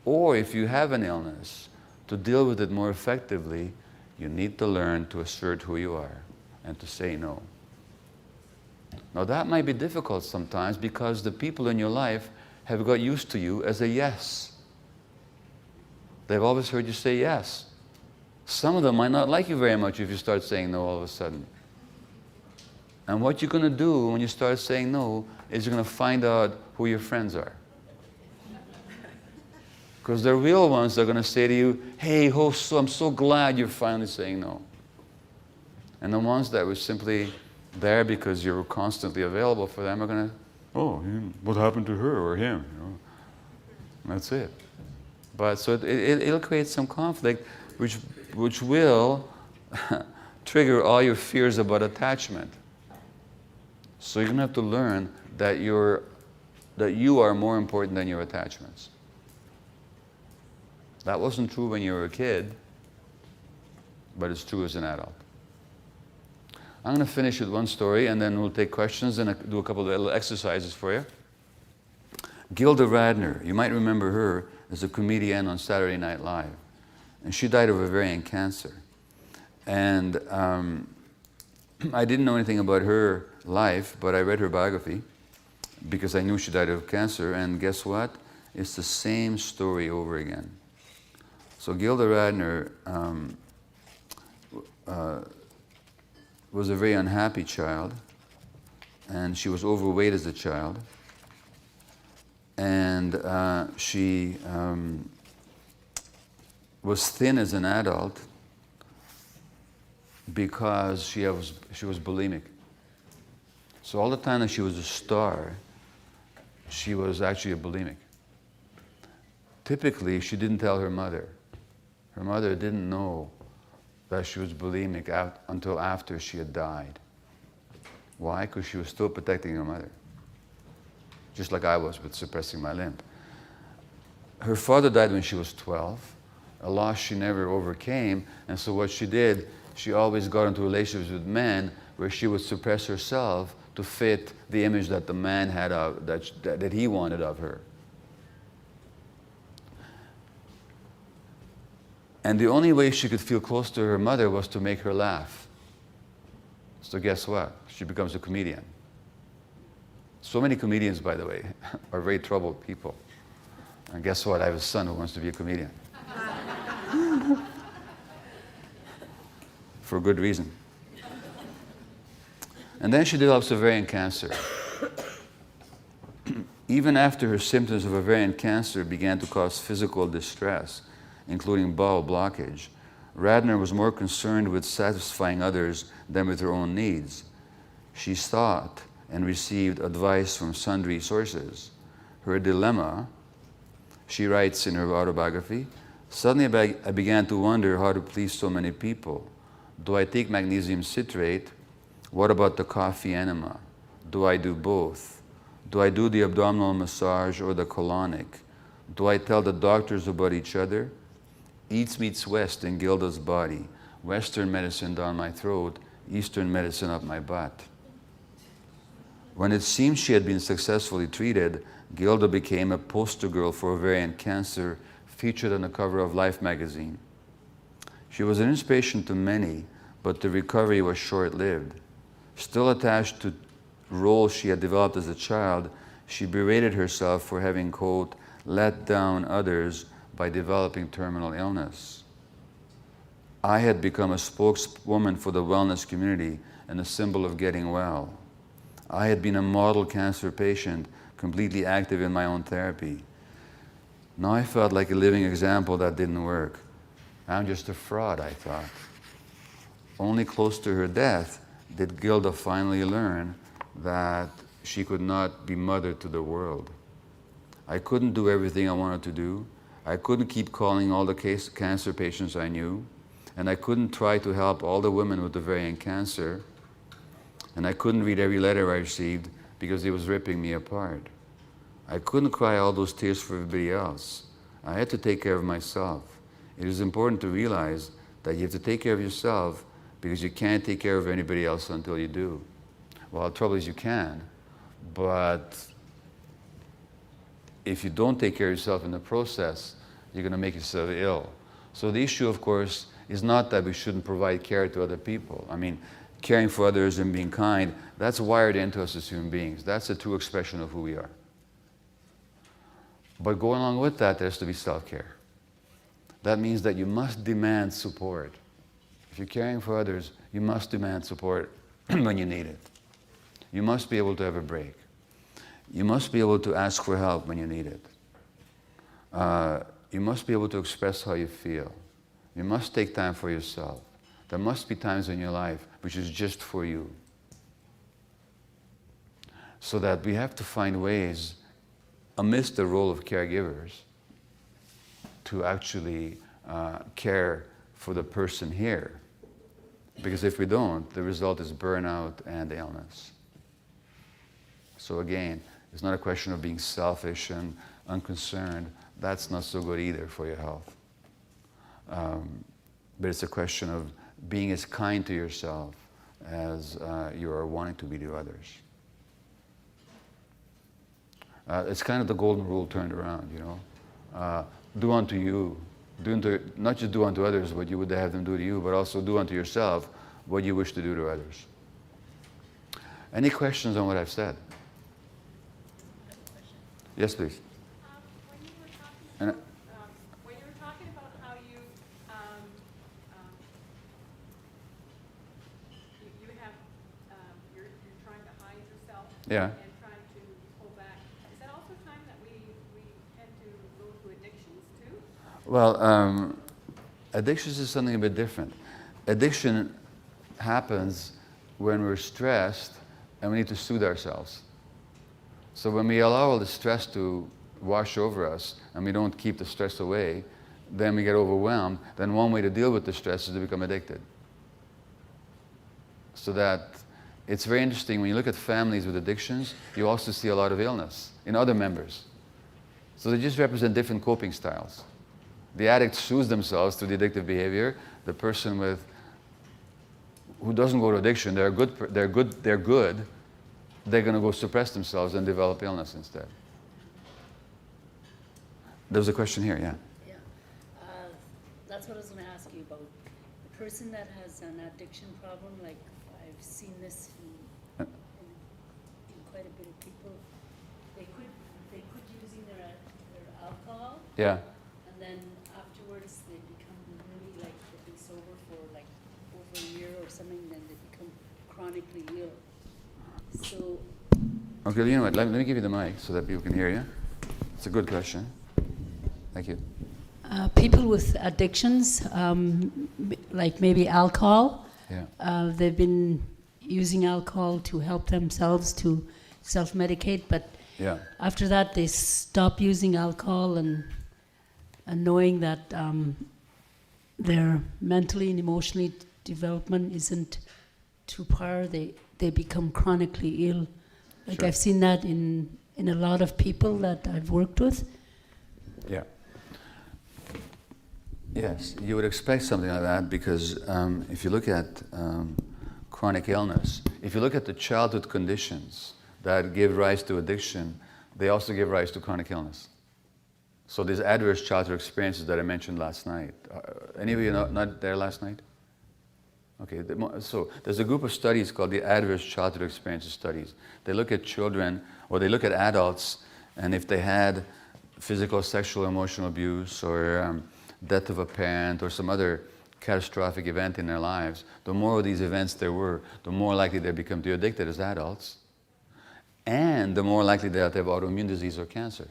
or if you have an illness, to deal with it more effectively, You need to learn to assert who you are and to say no. Now that might be difficult sometimes because the people in your life have got used to you as a yes. They've always heard you say yes. Some of them might not like you very much if you start saying no all of a sudden. And what you're going to do when you start saying no is you're going to find out who your friends are. Because the real ones are going to say to you, hey, I'm so glad you're finally saying no. And the ones that were simply there because you're constantly available for them are going to, oh, what happened to her or him? That's it. But so it'll create some conflict which will trigger all your fears about attachment. So you're going to have to learn that you are more important than your attachments. That wasn't true when you were a kid, but it's true as an adult. I'm going to finish with one story, and then we'll take questions and do a couple of little exercises for you. Gilda Radner, you might remember her as a comedian on Saturday Night Live. And she died of ovarian cancer. And I didn't know anything about her life, but I read her biography because I knew she died of cancer. And guess what? It's the same story over again. So Gilda Radner was a very unhappy child, and she was overweight as a child. And she was thin as an adult because she was bulimic. So all the time that she was a star, she was actually a bulimic. Typically, she didn't tell her mother. Her mother didn't know that she was bulimic until after she had died. Why? Because she was still protecting her mother. Just like I was with suppressing my limp. Her father died when she was 12, a loss she never overcame, and so what she did, she always got into relationships with men where she would suppress herself to fit the image that the man had that he wanted of her. And the only way she could feel close to her mother was to make her laugh. So guess what? She becomes a comedian. So many comedians, by the way, are very troubled people. And guess what? I have a son who wants to be a comedian. For good reason. And then she develops ovarian cancer. Even after her symptoms of ovarian cancer began to cause physical distress, including bowel blockage, Radner was more concerned with satisfying others than with her own needs. She sought and received advice from sundry sources. Her dilemma, she writes in her autobiography, suddenly I began to wonder how to please so many people. Do I take magnesium citrate? What about the coffee enema? Do I do both? Do I do the abdominal massage or the colonic? Do I tell the doctors about each other? East meets West in Gilda's body. Western medicine down my throat, Eastern medicine up my butt. When it seemed she had been successfully treated, Gilda became a poster girl for ovarian cancer, featured on the cover of Life magazine. She was an inspiration to many, but the recovery was short-lived. Still attached to roles she had developed as a child, she berated herself for having, quote, let down others by developing terminal illness. I had become a spokeswoman for the wellness community and a symbol of getting well. I had been a model cancer patient, completely active in my own therapy. Now I felt like a living example that didn't work. I'm just a fraud, I thought. Only close to her death did Gilda finally learn that she could not be mother to the world. I couldn't do everything I wanted to do. I couldn't keep calling all the cancer patients I knew. And I couldn't try to help all the women with ovarian cancer. And I couldn't read every letter I received because it was ripping me apart. I couldn't cry all those tears for everybody else. I had to take care of myself. It is important to realize that you have to take care of yourself because you can't take care of anybody else until you do. Well, the trouble is you can, but if you don't take care of yourself in the process, you're going to make yourself ill. So the issue, of course, is not that we shouldn't provide care to other people. I mean, caring for others and being kind, that's wired into us as human beings. That's a true expression of who we are. But going along with that, there has to be self-care. That means that you must demand support. If you're caring for others, you must demand support when you need it. You must be able to have a break. You must be able to ask for help when you need it. You must be able to express how you feel. You must take time for yourself. There must be times in your life which is just for you. So that we have to find ways, amidst the role of caregivers, to actually care for the person here. Because if we don't, the result is burnout and illness. So again, it's not a question of being selfish and unconcerned. That's not so good either for your health. But it's a question of being as kind to yourself as you are wanting to be to others. It's kind of the golden rule turned around, you know. Do unto you, not just do unto others what you would have them do to you, but also do unto yourself what you wish to do to others. Any questions on what I've said? Yes, please. When you were talking about how you have you're trying to hide yourself, Yeah. and trying to pull back, is that also time that we tend to go to addictions too? Well, addictions is something a bit different. Addiction happens when we're stressed and we need to soothe ourselves. So when we allow all the stress to wash over us and we don't keep the stress away, then we get overwhelmed. Then one way to deal with the stress is to become addicted. So that it's very interesting, when you look at families with addictions, you also see a lot of illness in other members. So they just represent different coping styles. The addict soothes themselves through the addictive behavior. The person who doesn't go to addiction, they're good, they're going to go suppress themselves and develop illness instead. There's a question here, yeah. Yeah, that's what I was going to ask you about. The person that has an addiction problem, like I've seen this in quite a bit of people, they quit using their alcohol. Yeah. And then afterwards they become really, like, they've been sober for like over a year or something, then they become chronically ill. So. Okay, you know what, let me give you the mic so that people can hear you. It's a good question. Thank you. People with addictions, like maybe alcohol, Yeah. they've been using alcohol to help themselves to self-medicate, but Yeah. after that they stop using alcohol, and knowing that their mentally and emotionally development isn't to par, they become chronically ill. Like Sure. I've seen that in a lot of people that I've worked with. Yeah. Yes, you would expect something like that because if you look at chronic illness, if you look at the childhood conditions that give rise to addiction, they also give rise to chronic illness. So these adverse childhood experiences that I mentioned last night, any of you not there last night? Okay, so there's a group of studies called the Adverse Childhood Experiences Studies. They look at children, or they look at adults, and if they had physical, sexual, emotional abuse, or death of a parent, or some other catastrophic event in their lives, the more of these events there were, the more likely they become addicted as adults, and the more likely they have autoimmune disease or cancer.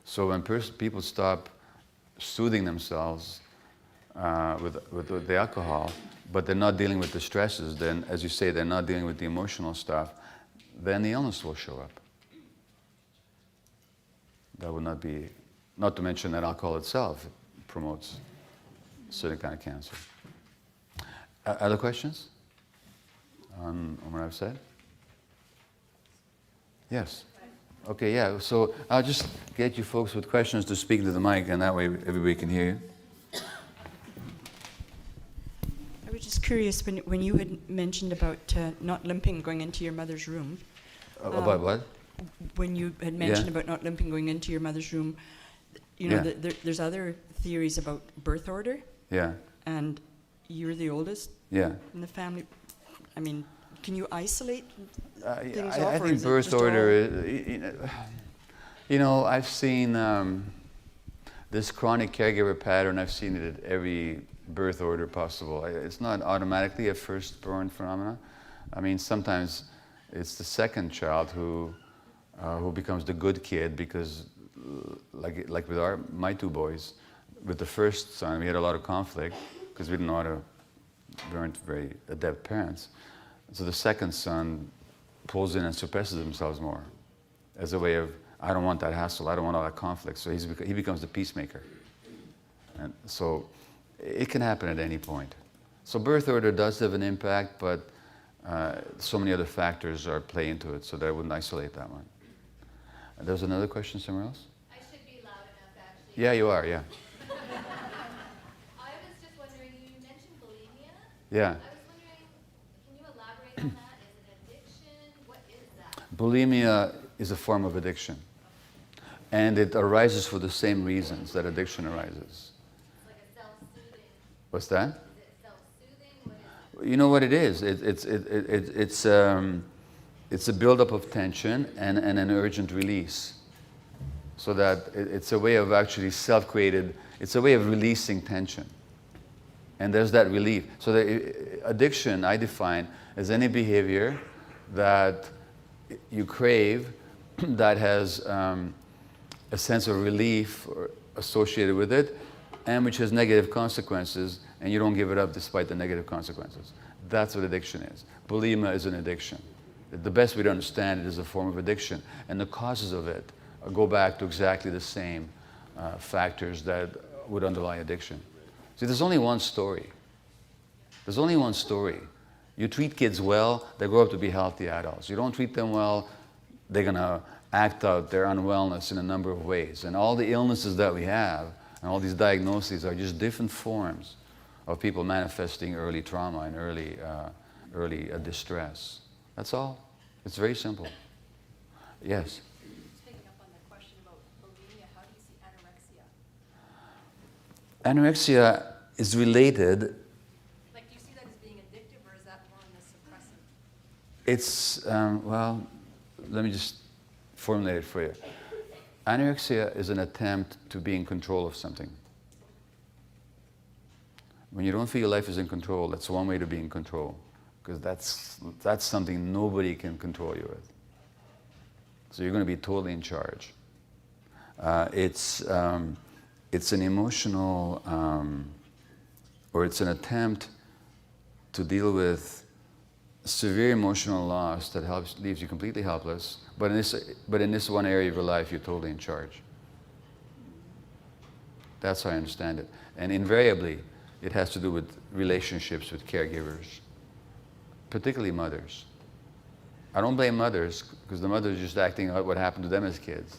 So when people stop soothing themselves with the alcohol, but they're not dealing with the stresses, then, as you say, they're not dealing with the emotional stuff, then the illness will show up. That would not be, not to mention that alcohol itself promotes a certain kind of cancer. Other questions on what I've said? Yes. Okay, yeah, so I'll just get you folks with questions to speak into the mic, and that way everybody can hear you. I was just curious, when you had mentioned about not limping going into your mother's room. About what? When you had mentioned Yeah. about not limping going into your mother's room, you know, Yeah. there's other theories about birth order, Yeah, and you're the oldest yeah. in the family. I mean, can you isolate things I off, or think is it birth just order all- is, you know, I've seen this chronic caregiver pattern. I've seen it at every birth order possible. It's not automatically a firstborn phenomena. I mean, sometimes it's the second child who becomes the good kid because, like with my two boys, with the first son, we had a lot of conflict because we weren't very adept parents. So the second son pulls in and suppresses themselves more as a way of, I don't want that hassle, I don't want all that conflict. So he becomes the peacemaker. And so it can happen at any point. So birth order does have an impact, but so many other factors play into it, so that I wouldn't isolate that one. There's another question somewhere else? I should be loud enough, actually. Yeah, you are, yeah. I was just wondering, you mentioned bulimia. Yeah. I was wondering, can you elaborate on that? Is it addiction? What is that? Bulimia is a form of addiction. And it arises for the same reasons that addiction arises. It's like a self-soothing. What's that? Is it self-soothing? What is it? You know what it is? It's a buildup of tension and an urgent release. So that it's a way of actually self-created, it's a way of releasing tension. And there's that relief. So the addiction I define as any behavior that you crave that has a sense of relief associated with it, and which has negative consequences, and you don't give it up despite the negative consequences. That's what addiction is. Bulimia is an addiction. The best way to understand it is a form of addiction, and the causes of it go back to exactly the same factors that would underlie addiction. See, there's only one story. There's only one story. You treat kids well, they grow up to be healthy adults. You don't treat them well, they're going to act out their unwellness in a number of ways. And all the illnesses that we have, and all these diagnoses are just different forms of people manifesting early trauma and early distress. That's all. It's very simple. Yes? Just picking up on that question about bulimia, how do you see anorexia? Anorexia is related. Like, do you see that as being addictive, or is that more in the suppressive? It's, well, let me just formulate it for you. Anorexia is an attempt to be in control of something. When you don't feel your life is in control, that's one way to be in control, because that's something nobody can control you with. So you're going to be totally in charge. It's an emotional, or it's an attempt to deal with severe emotional loss that leaves you completely helpless. But in this one area of your life, you're totally in charge. That's how I understand it. And invariably, it has to do with relationships with caregivers, particularly mothers. I don't blame mothers, because the mothers are just acting out what happened to them as kids.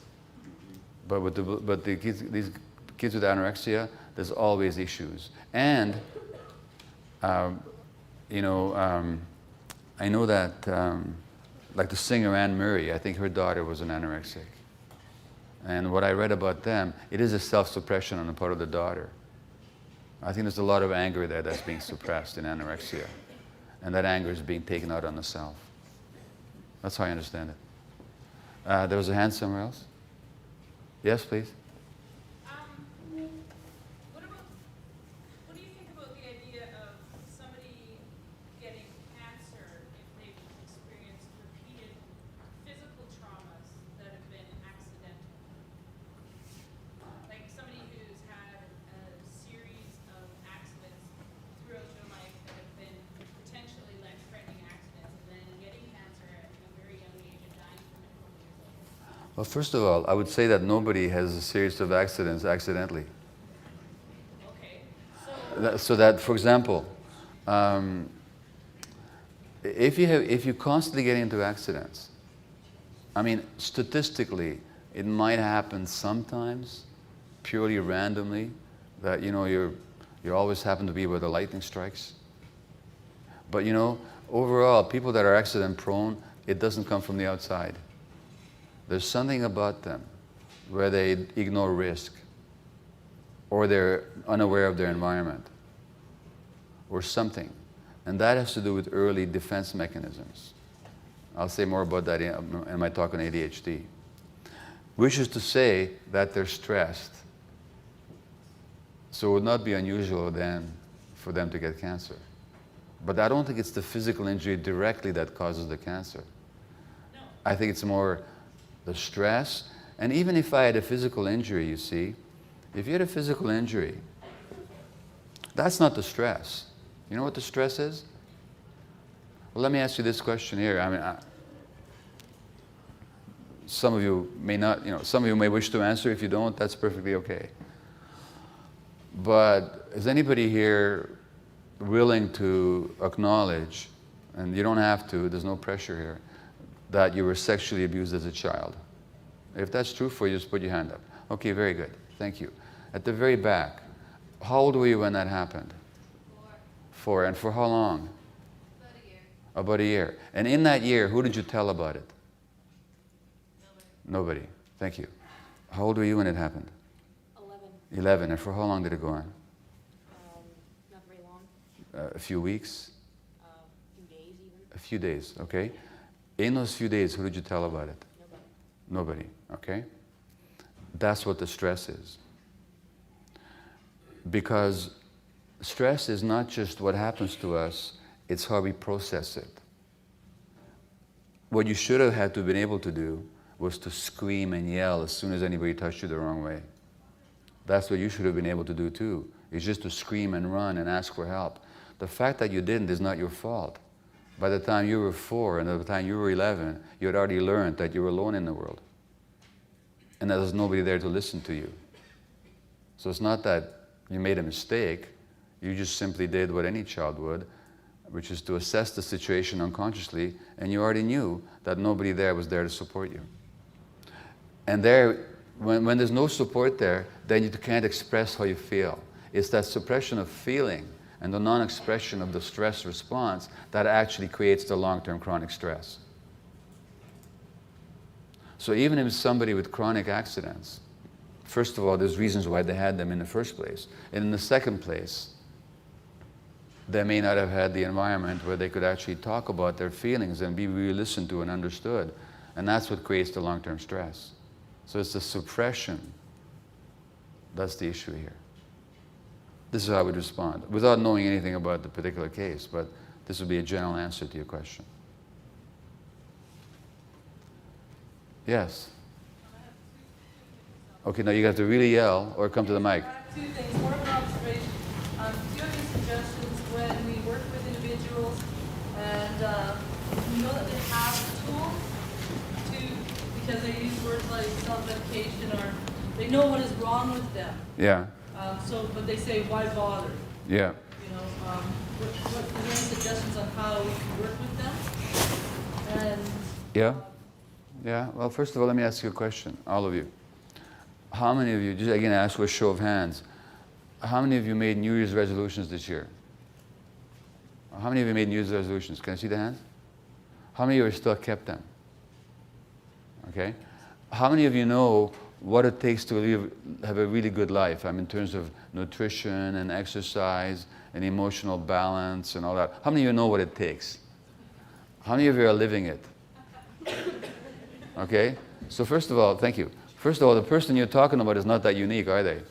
But these kids with anorexia, there's always issues. And, I know that, like the singer Anne Murray, I think her daughter was an anorexic. And what I read about them, it is a self-suppression on the part of the daughter. I think there's a lot of anger there that's being suppressed in anorexia. And that anger is being taken out on the self. That's how I understand it. There was a hand somewhere else? Yes, please. What do you think about the idea of somebody getting cancer if they've experienced repeated physical traumas that have been accidental? Like somebody who's had a series of accidents throughout their life that have been potentially life-threatening accidents, and then getting cancer at a very young age and dying from it 20 years later. Well, first of all, I would say that nobody has a series of accidents accidentally. Okay, So that, for example, if you constantly get into accidents, I mean, statistically, it might happen sometimes, purely randomly, that you always happen to be where the lightning strikes. But overall, people that are accident prone, it doesn't come from the outside. There's something about them where they ignore risk. or they're unaware of their environment, or something. And that has to do with early defense mechanisms. I'll say more about that in my talk on ADHD. Which is to say that they're stressed. So it would not be unusual then for them to get cancer. But I don't think it's the physical injury directly that causes the cancer. No. I think it's more the stress. And even if I had a physical injury, you see, if you had a physical injury, that's not the stress. You know what the stress is? Well, let me ask you this question here. I mean, some of you may not, some of you may wish to answer. If you don't, that's perfectly okay. But is anybody here willing to acknowledge, and you don't have to, there's no pressure here, that you were sexually abused as a child? If that's true for you, just put your hand up. Okay, very good. Thank you. At the very back, how old were you when that happened? 4. 4. And for how long? About a year. About a year. And in that year, who did you tell about it? Nobody. Nobody. Thank you. How old were you when it happened? 11. 11. And for how long did it go on? Not very long. A few weeks? Few days even. A few days, okay? In those few days, who did you tell about it? Nobody. Nobody, okay? That's what the stress is. Because stress is not just what happens to us, it's how we process it. What you should have had to have been able to do was to scream and yell as soon as anybody touched you the wrong way. That's what you should have been able to do too, is just to scream and run and ask for help. The fact that you didn't is not your fault. By the time you were 4 and by the time you were 11, you had already learned that you were alone in the world. And that there's nobody there to listen to you. So it's not that you made a mistake, you just simply did what any child would, which is to assess the situation unconsciously, and you already knew that nobody there was there to support you. And there, when there's no support there, then you can't express how you feel. It's that suppression of feeling and the non-expression of the stress response that actually creates the long-term chronic stress. So even if somebody with chronic accidents, first of all, there's reasons why they had them in the first place. And in the second place, they may not have had the environment where they could actually talk about their feelings and be really listened to and understood. And that's what creates the long-term stress. So it's the suppression that's the issue here. This is how I would respond, without knowing anything about the particular case, but this would be a general answer to your question. Yes? Okay, now you have to really yell or come to the mic. I have 2 things. More of an observation. Do you have any suggestions when we work with individuals and we know that they have tools because they use words like self-medication or they know what is wrong with them. Yeah. But they say, why bother? Yeah. What are there any suggestions on how we can work with them? And Yeah? Yeah. Well, first of all, let me ask you a question, all of you. How many of you, just again ask with a show of hands, how many of you made New Year's resolutions this year? How many of you made New Year's resolutions? Can I see the hands? How many of you still kept them? Okay. How many of you know what it takes to have a really good life? I mean, in terms of nutrition and exercise and emotional balance and all that. How many of you know what it takes? How many of you are living it? Okay. So first of all, thank you. First of all, the person you're talking about is not that unique, are they?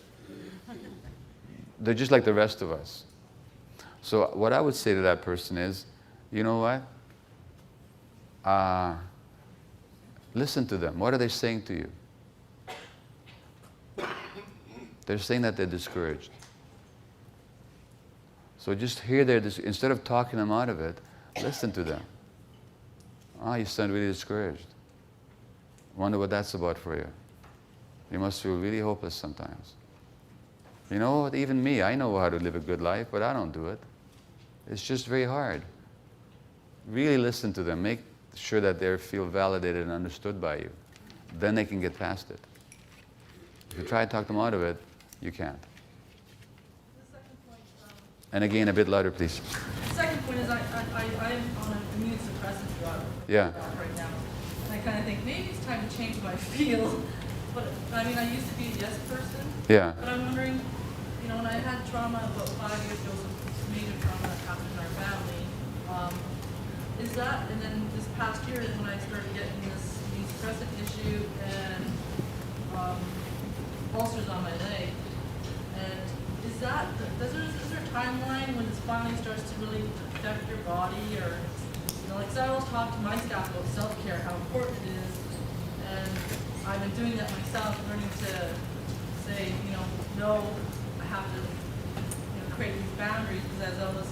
They're just like the rest of us. So what I would say to that person is, you know what? Listen to them. What are they saying to you? They're saying that they're discouraged. So just hear instead of talking them out of it, listen to them. Oh, you sound really discouraged. Wonder what that's about for you. You must feel really hopeless sometimes. You know, even me, I know how to live a good life, but I don't do it. It's just very hard. Really listen to them. Make sure that they feel validated and understood by you. Then they can get past it. If you try to talk them out of it, you can't. the second point, And again, a bit louder, please. the second point is I'm on an immune suppressant drug Yeah. right now. And I kind of think maybe it's time to change my field. But I mean, I used to be a yes person. Yeah. But I'm wondering, trauma about 5 years ago, some major trauma that happened in our family. Is that, and then this past year is when I started getting this knee suppressant issue and ulcers on my leg. And is there a timeline when this finally starts to really affect your body, or, you know, like, 'cause I always talk to my staff about self-care, how important it is, and I've been doing that myself, learning to say, you know, no, I have to, you know, create these boundaries, because as I was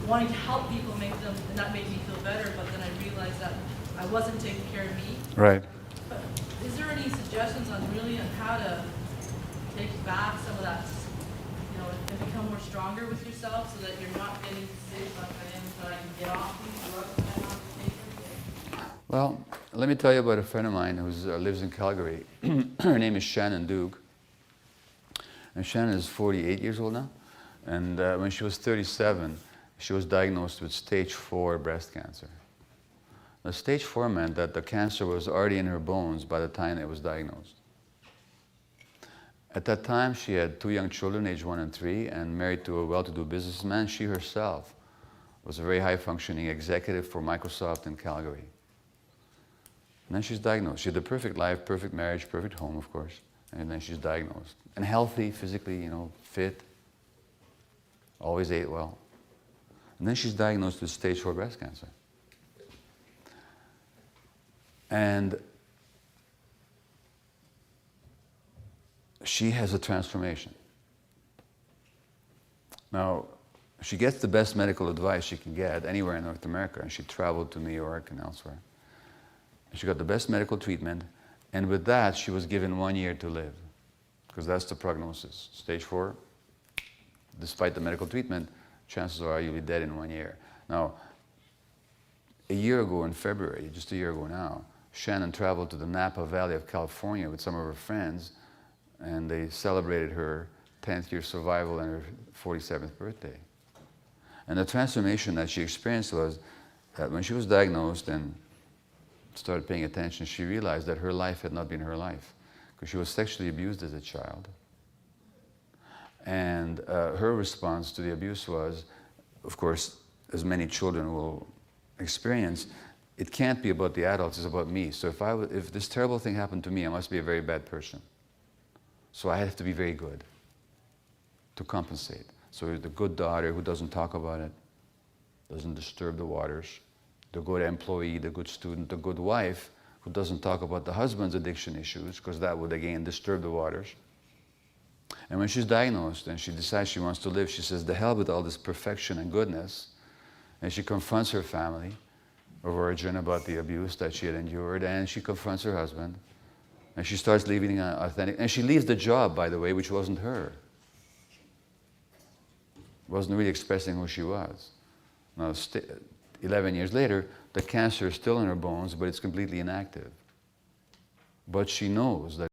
wanting to help people, make them, and that made me feel better, but then I realized that I wasn't taking care of me. Right. But is there any suggestions on really on how to take back some of that, you know, and become more stronger with yourself so that you're not getting sick, like I am, but I can get off these drugs that I have to take every day? Well, let me tell you about a friend of mine who lives in Calgary. Her name is Shannon Duke. And Shannon is 48 years old now. And when she was 37, she was diagnosed with stage 4 breast cancer. Now, stage 4 meant that the cancer was already in her bones by the time it was diagnosed. At that time, she had 2 young children, aged 1 and 3, and married to a well-to-do businessman. She herself was a very high-functioning executive for Microsoft in Calgary. And then she's diagnosed. She had the perfect life, perfect marriage, perfect home, of course. And then she's diagnosed. And healthy, physically, you know, fit, always ate well. And then she's diagnosed with stage 4 breast cancer. And she has a transformation. Now, she gets the best medical advice she can get anywhere in North America, and she traveled to New York and elsewhere. And she got the best medical treatment, and with that, she was given 1 year to live, because that's the prognosis. Stage 4, despite the medical treatment, chances are you'll be dead in 1 year. Now, a year ago in February, just a year ago now, Shannon traveled to the Napa Valley of California with some of her friends, and they celebrated her 10th year survival and her 47th birthday. And the transformation that she experienced was that when she was diagnosed and started paying attention, she realized that her life had not been her life, because she was sexually abused as a child. And her response to the abuse was, of course, as many children will experience, it can't be about the adults, it's about me. So if this terrible thing happened to me, I must be a very bad person. So I have to be very good to compensate. So the good daughter who doesn't talk about it, doesn't disturb the waters, the good employee, the good student, the good wife who doesn't talk about the husband's addiction issues, because that would again disturb the waters. And when she's diagnosed and she decides she wants to live, she says, the hell with all this perfection and goodness. And she confronts her family of origin about the abuse that she had endured, and she confronts her husband. And she starts living authentic. And she leaves the job, by the way, which wasn't her. Wasn't really expressing who she was. Now, 11 years later, the cancer is still in her bones, but it's completely inactive. But she knows that